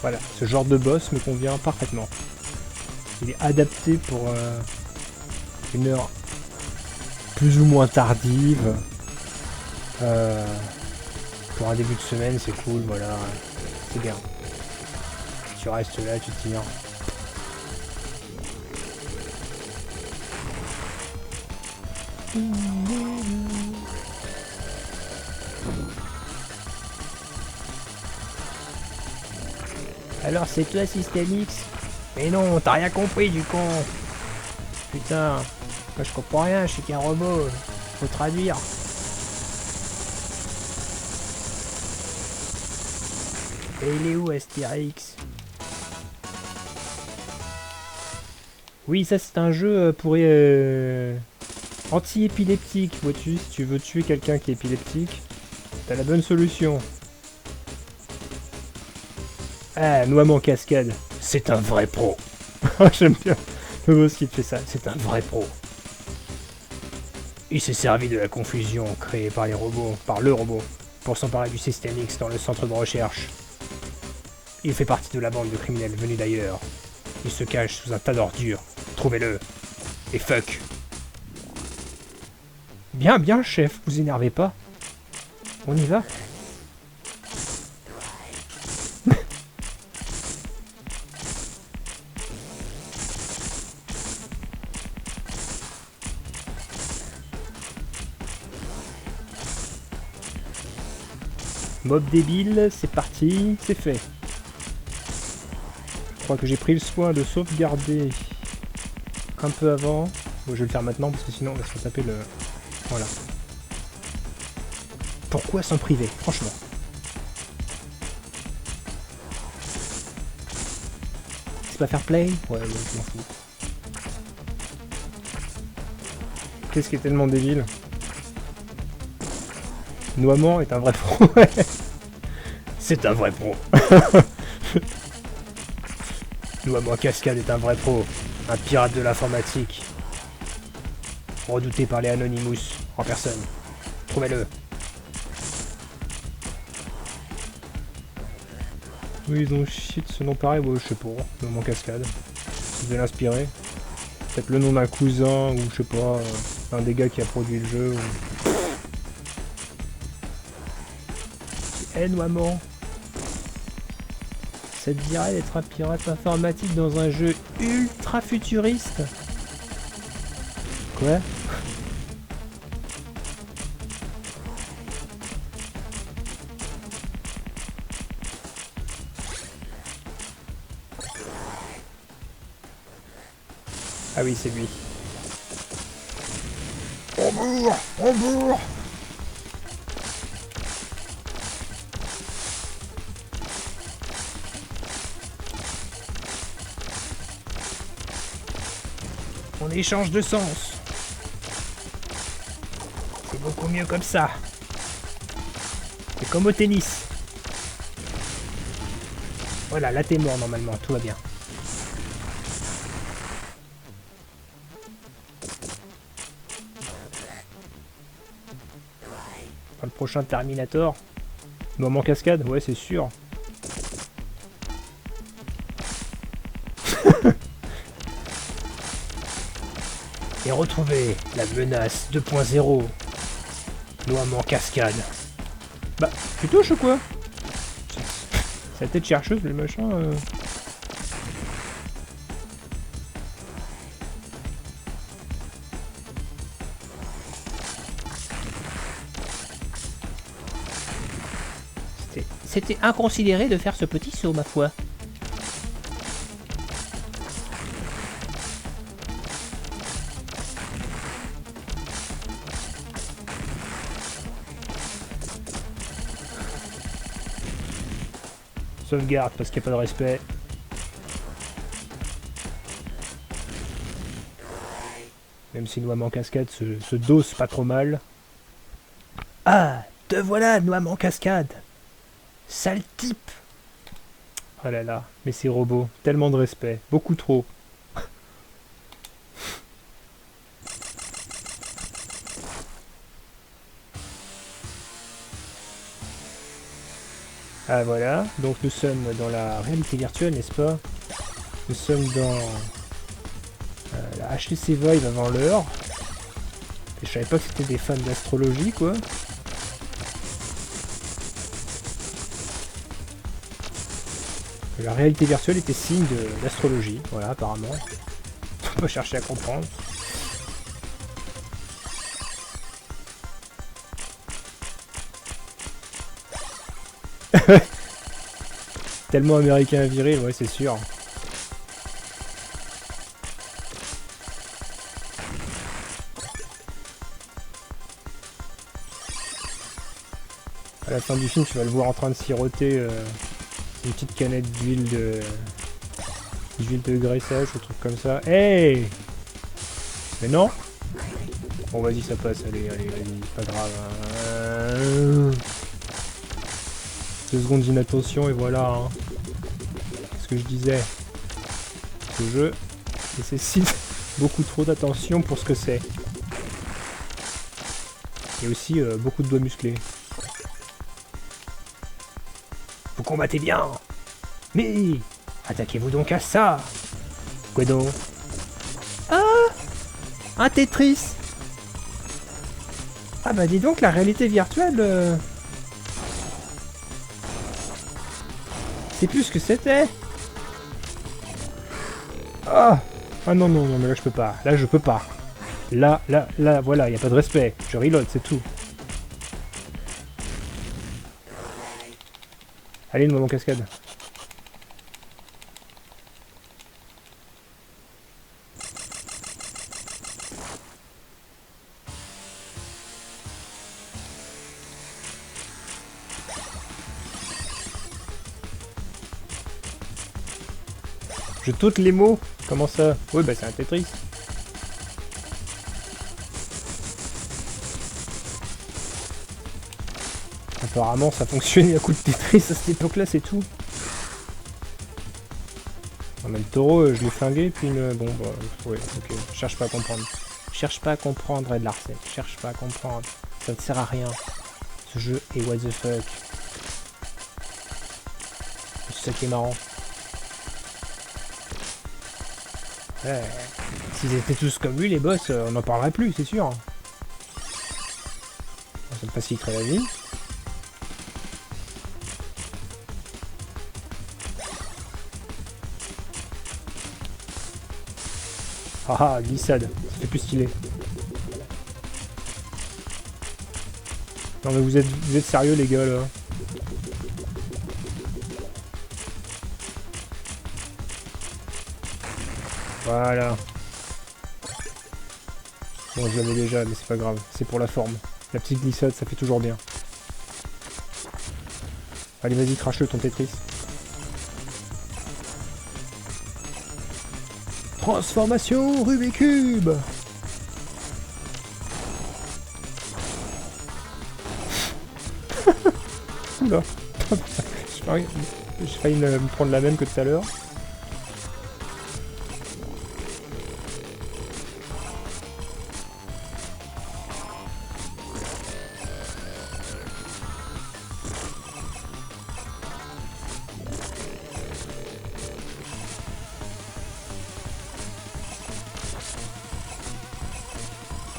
Speaker 1: Voilà, ce genre de boss me convient parfaitement. Il est adapté pour une heure plus ou moins tardive. Pour un début de semaine, c'est cool, voilà. C'est bien. Tu restes là, tu tires. Alors c'est toi Système X? Mais non, t'as rien compris du con. Putain, moi je comprends rien, je suis qu'un robot. Faut traduire. Et il est où Astérix? Oui, ça c'est un jeu pour anti-épileptique, vois-tu. Si tu veux tuer quelqu'un qui est épileptique, t'as la bonne solution. Ah, noix en cascade. C'est un vrai pro. J'aime bien le boss qui fait ça. C'est un vrai pro. Il s'est servi de la confusion créée par les robots, par le robot, pour s'emparer du système X dans le centre de recherche. Il fait partie de la bande de criminels venus d'ailleurs. Il se cache sous un tas d'ordures. Trouvez-le. Et fuck. Bien, bien, chef, vous énervez pas. On y va? Mob débile, c'est parti, c'est fait. Je crois que j'ai pris le soin de sauvegarder un peu avant. Bon, je vais le faire maintenant parce que sinon on va se faire taper le... Voilà. Pourquoi s'en priver, franchement? C'est pas fair play? Ouais, je m'en fous. Qu'est-ce qui est tellement débile? Noamment est un vrai pro. C'est un vrai pro. Noamment Cascade est un vrai pro. Un pirate de l'informatique. Redouté par les Anonymous en personne. Trouvez-le. Oui, ils ont chié de ce nom pareil, ouais, je sais pas. Noamment Cascade. Vous devez l'inspirer. Peut-être le nom d'un cousin ou je sais pas, un des gars qui a produit le jeu. Ou... Noamment. Ça te dirait d'être un pirate informatique dans un jeu ultra futuriste? Quoi? Ah oui, c'est lui.
Speaker 2: On bourre! On bourre!
Speaker 1: On échange de sens. C'est beaucoup mieux comme ça. C'est comme au tennis. Voilà, là t'es mort normalement, tout va bien. Dans le prochain Terminator. Moment cascade, ouais c'est sûr. Et retrouver la menace 2.0. Noamment cascade. Bah, tu touches ou quoi? C'est la tête chercheuse, le machin. C'était inconsidéré de faire ce petit saut, ma foi. Sauvegarde parce qu'il n'y a pas de respect. Même si Noamment Cascade se dose pas trop mal. Ah, te voilà, Noamment Cascade. Sale type. Oh là là, mais ces robots, tellement de respect, beaucoup trop. Ah voilà, donc nous sommes dans la réalité virtuelle, n'est-ce pas? Nous sommes dans la HTC Vive avant l'heure. Et je savais pas que c'était des fans d'astrologie, quoi. La réalité virtuelle était signe d'astrologie, voilà, apparemment. On peut chercher à comprendre. Tellement américain viril, ouais, c'est sûr. À la fin du film, tu vas le voir en train de siroter une petite canette d'huile de graissage ou truc comme ça. Hey! Mais non? Bon, vas-y, ça passe, allez, vas-y, pas grave. 2 secondes d'inattention et voilà. Hein. Ce que je disais. Ce jeu nécessite beaucoup trop d'attention pour ce que c'est. Et aussi beaucoup de doigts musclés. Vous combattez bien! Mais attaquez-vous donc à ça! Quoi donc? Ah! Un Tetris! Ah bah dis donc, la réalité virtuelle... C'est plus ce que c'était! Ah! Ah non, non, non, mais là je peux pas. Là je peux pas. Là, voilà, y a pas de respect. Je reload, c'est tout. Allez, le moment cascade. Je taute les mots. Comment ça? Oui, bah c'est un Tetris. Apparemment, ça fonctionnait à coup de Tetris à cette époque-là, c'est tout. Non, mais le taureau, je l'ai flingué, puis une... Bon, bah, ouais, ok. Cherche pas à comprendre. Cherche pas à comprendre, Ed Larsen. Cherche pas à comprendre. Ça ne sert à rien. Ce jeu est what the fuck. C'est ça qui est marrant. Ouais. S'ils étaient tous comme lui, les boss, on n'en parlerait plus, c'est sûr. Ça me faciliterait la vie. Ah, glissade, ça fait plus stylé. Non mais vous êtes sérieux les gars là? Voilà. Bon, je l'avais déjà, mais c'est pas grave. C'est pour la forme. La petite glissade, ça fait toujours bien. Allez, vas-y, crache-le ton Tetris. Transformation Rubik's Cube. Oula. J'ai failli me prendre la même que tout à l'heure.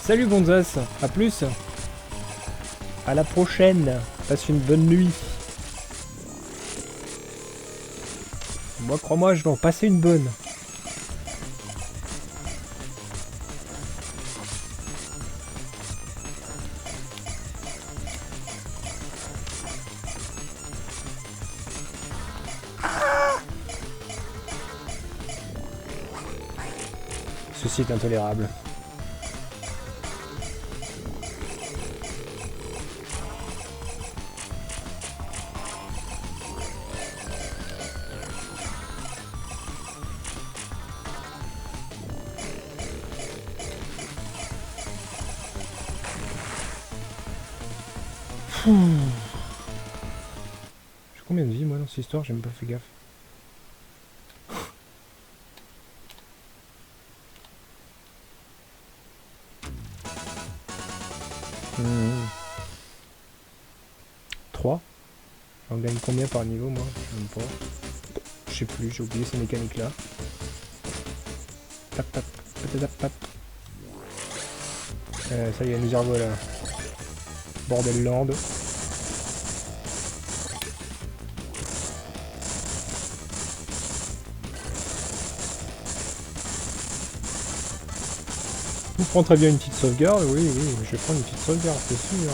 Speaker 1: Salut Gonzas, à plus. À la prochaine. Passe une bonne nuit. Moi, crois-moi, je vais en passer une bonne. Ceci est intolérable. J'ai combien de vie moi dans cette histoire? J'ai même pas fait gaffe. Mmh. 3. J'en gagne combien par niveau moi? Je sais même pas. Je sais plus, j'ai oublié ces mécaniques là. Tap tap, tap tap. Ça y est, nous y revoilà. Bordel land. On prend très bien une petite sauvegarde, oui, je vais prendre une petite sauvegarde, c'est sûr.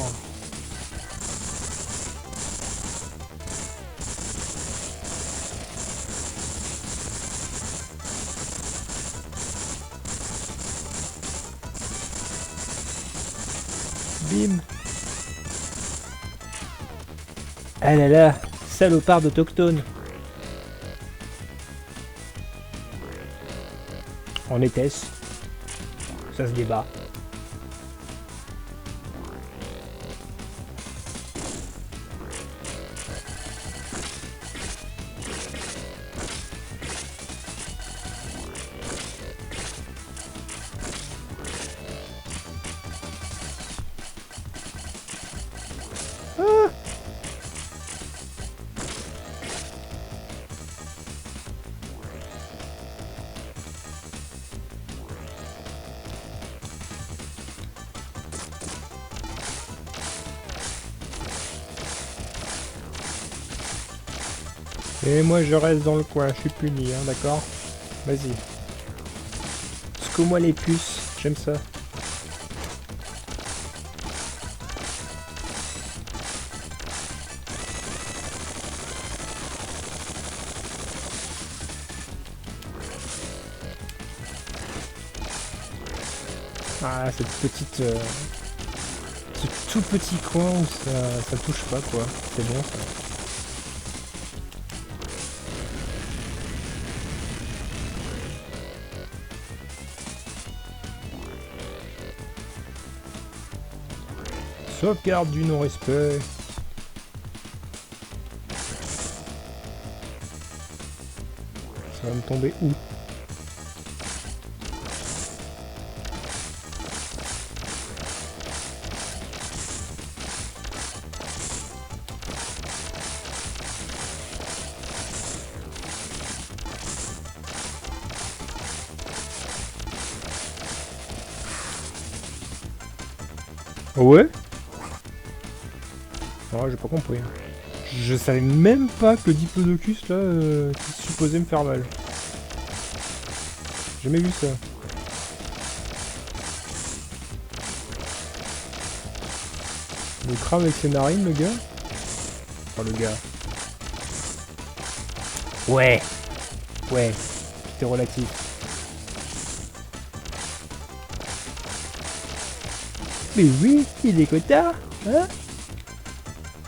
Speaker 1: Bim. Ah là là, salopard d'autochtone. En était-ce? Ça se débat. Et moi je reste dans le coin, je suis puni, hein, d'accord? Vas-y. Secoue-moi les puces, j'aime ça. Ah, cette petite... ce tout petit coin où ça touche pas, quoi. C'est bon, ça. Sauvegarde du non-respect. Ça va me tomber où? Ouais? Ouais, j'ai pas compris. Je savais même pas que le diplodocus là, qui supposait me faire mal. J'ai jamais vu ça. Il crame avec ses narines, le gars. Enfin, le gars. Ouais. Ouais. C'était relatif. Mais oui, il est cotard, hein?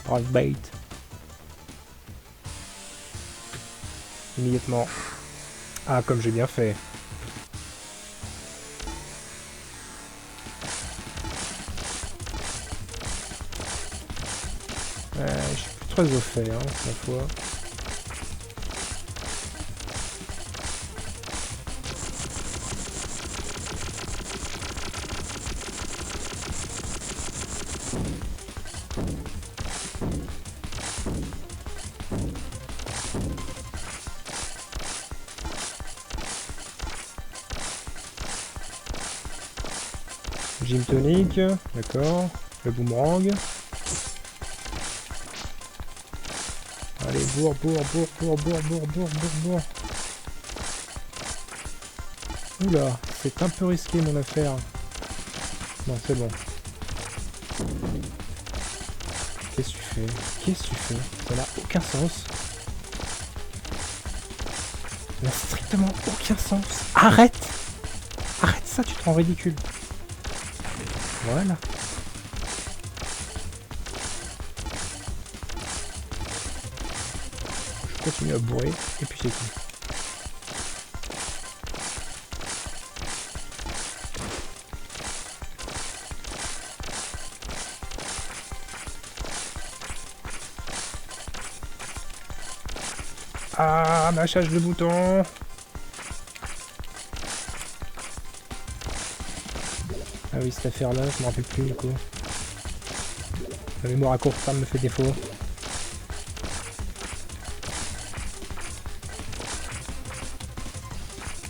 Speaker 1: Brave bait. Immédiatement. Ah, comme j'ai bien fait. Je suis plus très au fait, hein, cette fois. Gym tonic, d'accord. Le boomerang. Allez, bourre. Oula, c'est un peu risqué mon affaire. Non, c'est bon. Qu'est-ce que tu fais? Qu'est-ce que tu fais? Ça n'a aucun sens. Ça n'a strictement aucun sens. Arrête! Arrête ça, tu te rends ridicule. Voilà. Je continue à bourrer, et puis c'est tout. Ah, mâchage de bouton. Ah oui, cette affaire-là, je me rappelle plus du coup. La mémoire à court terme me fait défaut.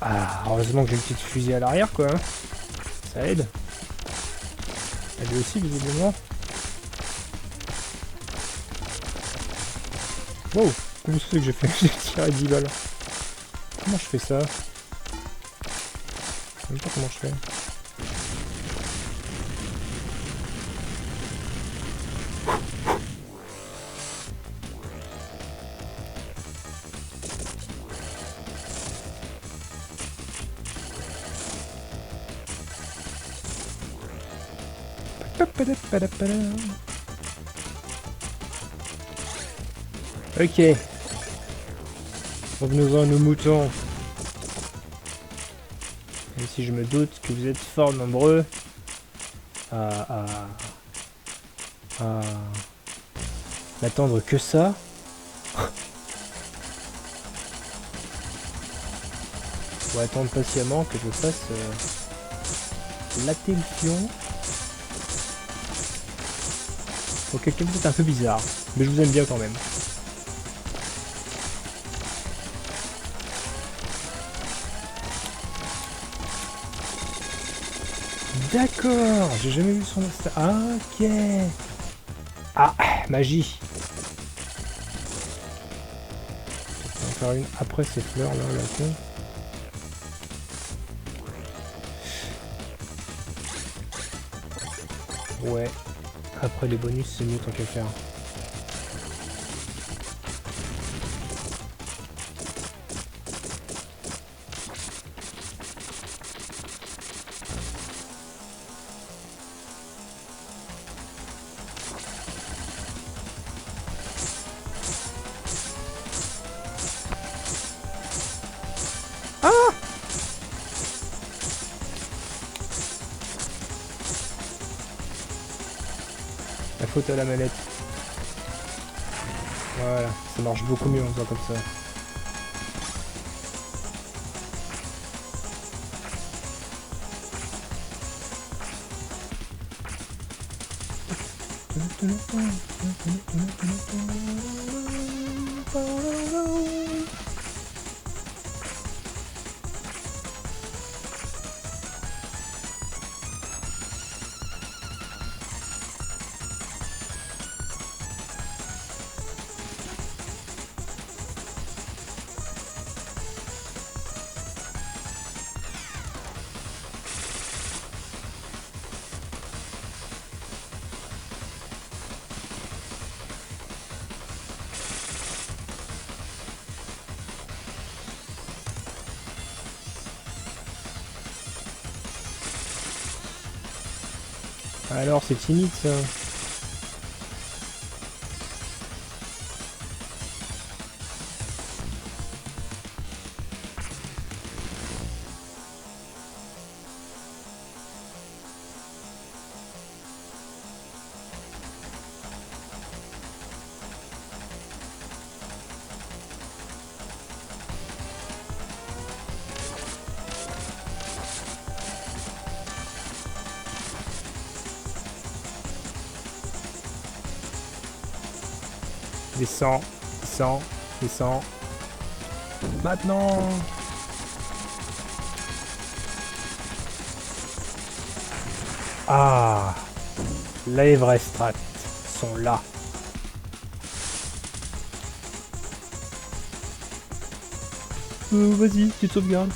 Speaker 1: Ah, heureusement que j'ai une petite fusée à l'arrière, quoi. Hein. Ça aide. Elle aussi, visiblement. Wow, comment c'est que j'ai fait? J'ai tiré 10 balles. Comment je fais ça? Je sais même pas comment je fais. Ok. Revenons-en à nos moutons. Même si je me doute que vous êtes fort nombreux à n'attendre que ça. Pour attendre patiemment que je fasse latter le fion. Pour quelqu'un peut-être un peu bizarre, mais je vous aime bien quand même. D'accord, j'ai jamais vu son... Ah, ok. Ah, magie. On va faire une après ces fleurs là, la con. Ouais. Après les bonus, c'est mieux tant qu'à faire. faute à la manette. Voilà, ça marche beaucoup mieux en faisant comme ça. Alors c'est timide ça. Descends, descends, descends. Maintenant. Ah, les vrais strats sont là. Vas-y, tu te sauvegardes.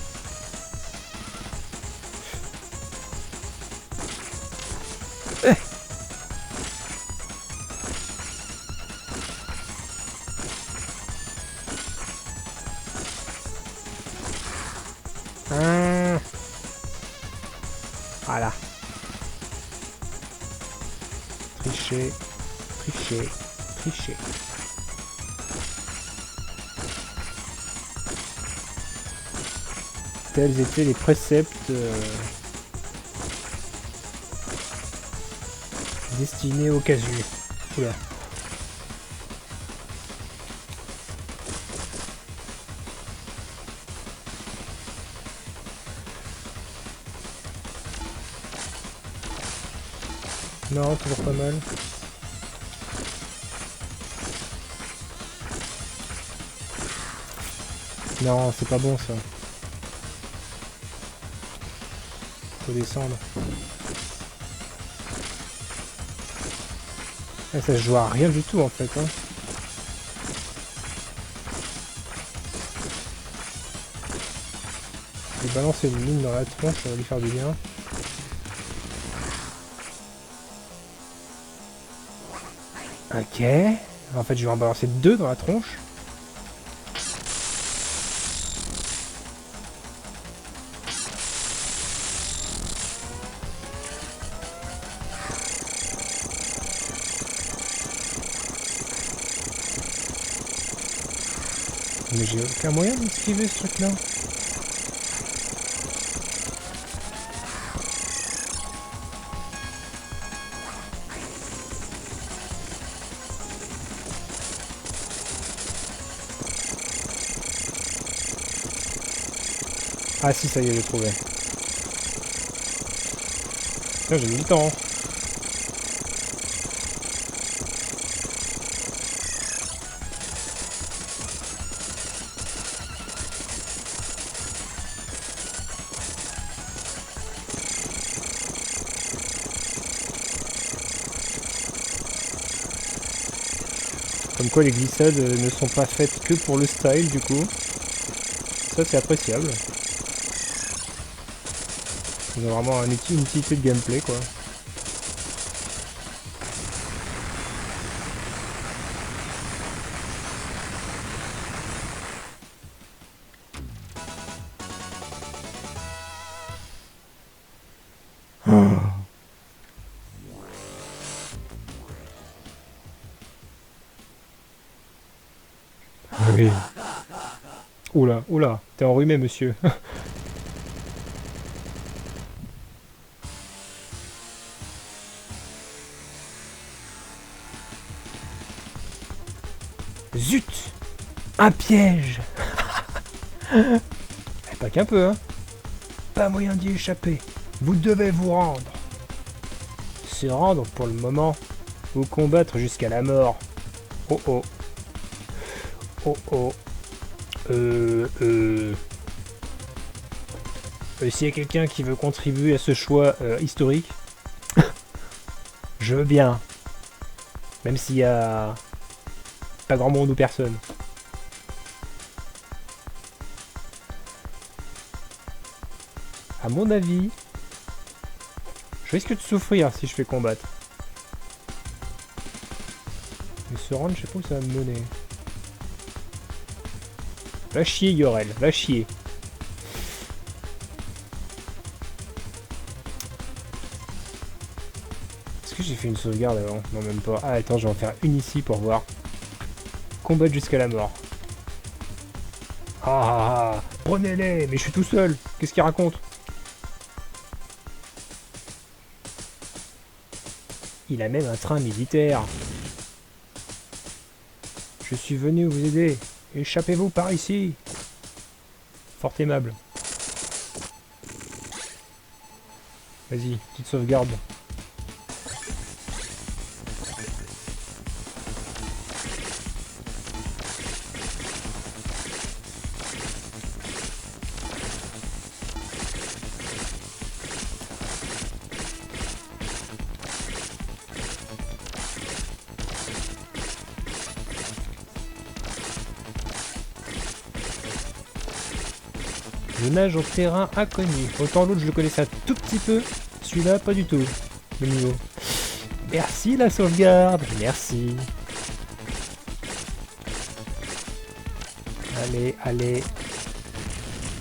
Speaker 1: Voilà. Tricher, tricher, tricher. Tels étaient les préceptes destinés au casu. Oula. Non, toujours pas mal. Non, c'est pas bon ça. Faut descendre. Ah, ça se joue à rien du tout en fait. Hein. Je vais balancer une mine dans la tronche, ça va lui faire du bien. Ok. En fait, je vais en balancer deux dans la tronche. Mais j'ai aucun moyen d'esquiver ce truc-là. Ah si, ça y est, j'ai trouvé. Putain, j'ai mis du temps. Hein. Comme quoi les glissades ne sont pas faites que pour le style du coup. Ça c'est appréciable. On a vraiment une utilité de gameplay quoi. Oui. Oula, oula, t'es enrhumé monsieur. Zut! Un piège! Pas qu'un peu, hein? Pas moyen d'y échapper. Vous devez vous rendre. Se rendre pour le moment ou combattre jusqu'à la mort. Oh oh. Oh oh. S'il y a quelqu'un qui veut contribuer à ce choix historique, je veux bien. Même s'il y a pas grand monde ou personne. À mon avis, je risque de souffrir si je fais combattre. Mais se rendre, je sais pas où ça va me mener. Va chier, Yorel, va chier. Est-ce que j'ai fait une sauvegarde avant? Non, même pas. Ah, attends, je vais en faire une ici pour voir. Combattre jusqu'à la mort. Ah, prenez-les, mais je suis tout seul. Qu'est-ce qu'il raconte? Il a même un train militaire. Je suis venu vous aider. Échappez-vous par ici. Fort aimable. Vas-y, petite sauvegarde. Je nage au terrain inconnu. Autant l'autre je le connaissais un tout petit peu. Celui-là pas du tout. Le niveau. Merci la sauvegarde. Merci. Allez, allez.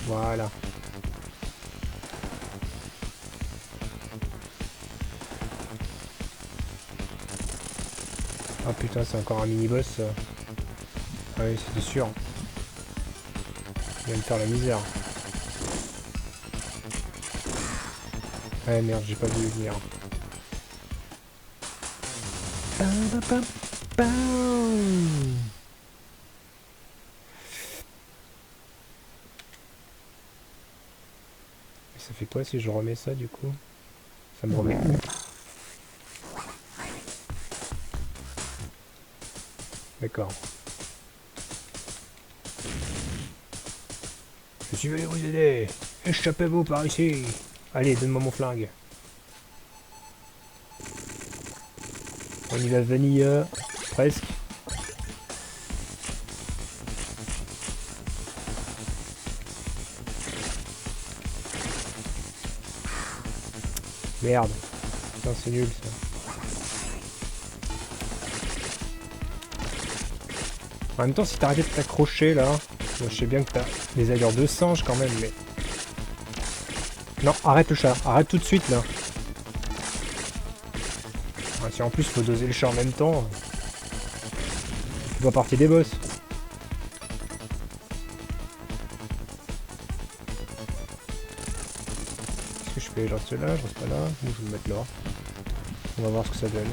Speaker 1: Voilà. Ah putain, c'est encore un mini-boss. Ah oui, c'était sûr. Il va me faire la misère. Ah merde, j'ai pas vu venir. Ça fait quoi si je remets ça du coup? Ça me remet où? D'accord. Je suis venu vous aider. Échappez-vous par ici. Allez, donne-moi mon flingue. On y va vanilla. Presque. Merde. Putain, c'est nul ça. En même temps, si t'arrêtais de t'accrocher là, je sais bien que t'as des allures de singe quand même, mais... Non, arrête le chat, arrête tout de suite là. Ah, si en plus faut doser le chat en même temps, tu dois partir des boss. Qu'est-ce que je fais? Je reste là, je reste pas là, ou je vais me mettre là. On va voir ce que ça donne.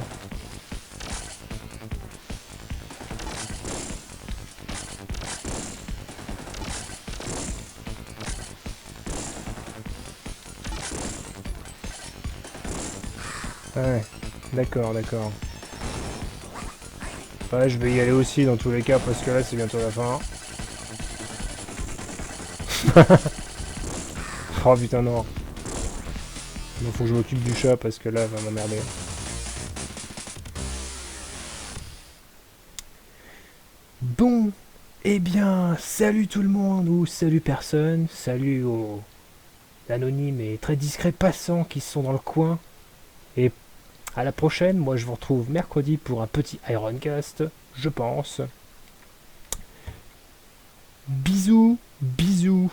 Speaker 1: Ouais, d'accord, d'accord. Ouais, je vais y aller aussi dans tous les cas parce que là c'est bientôt la fin. Oh putain non. Il faut que je m'occupe du chat parce que là elle va m'emmerder. Bon, eh bien, salut tout le monde ou salut personne, salut aux anonymes et très discrets passants qui sont dans le coin. Et à la prochaine, moi je vous retrouve mercredi pour un petit Ironcast, je pense. Bisous, bisous.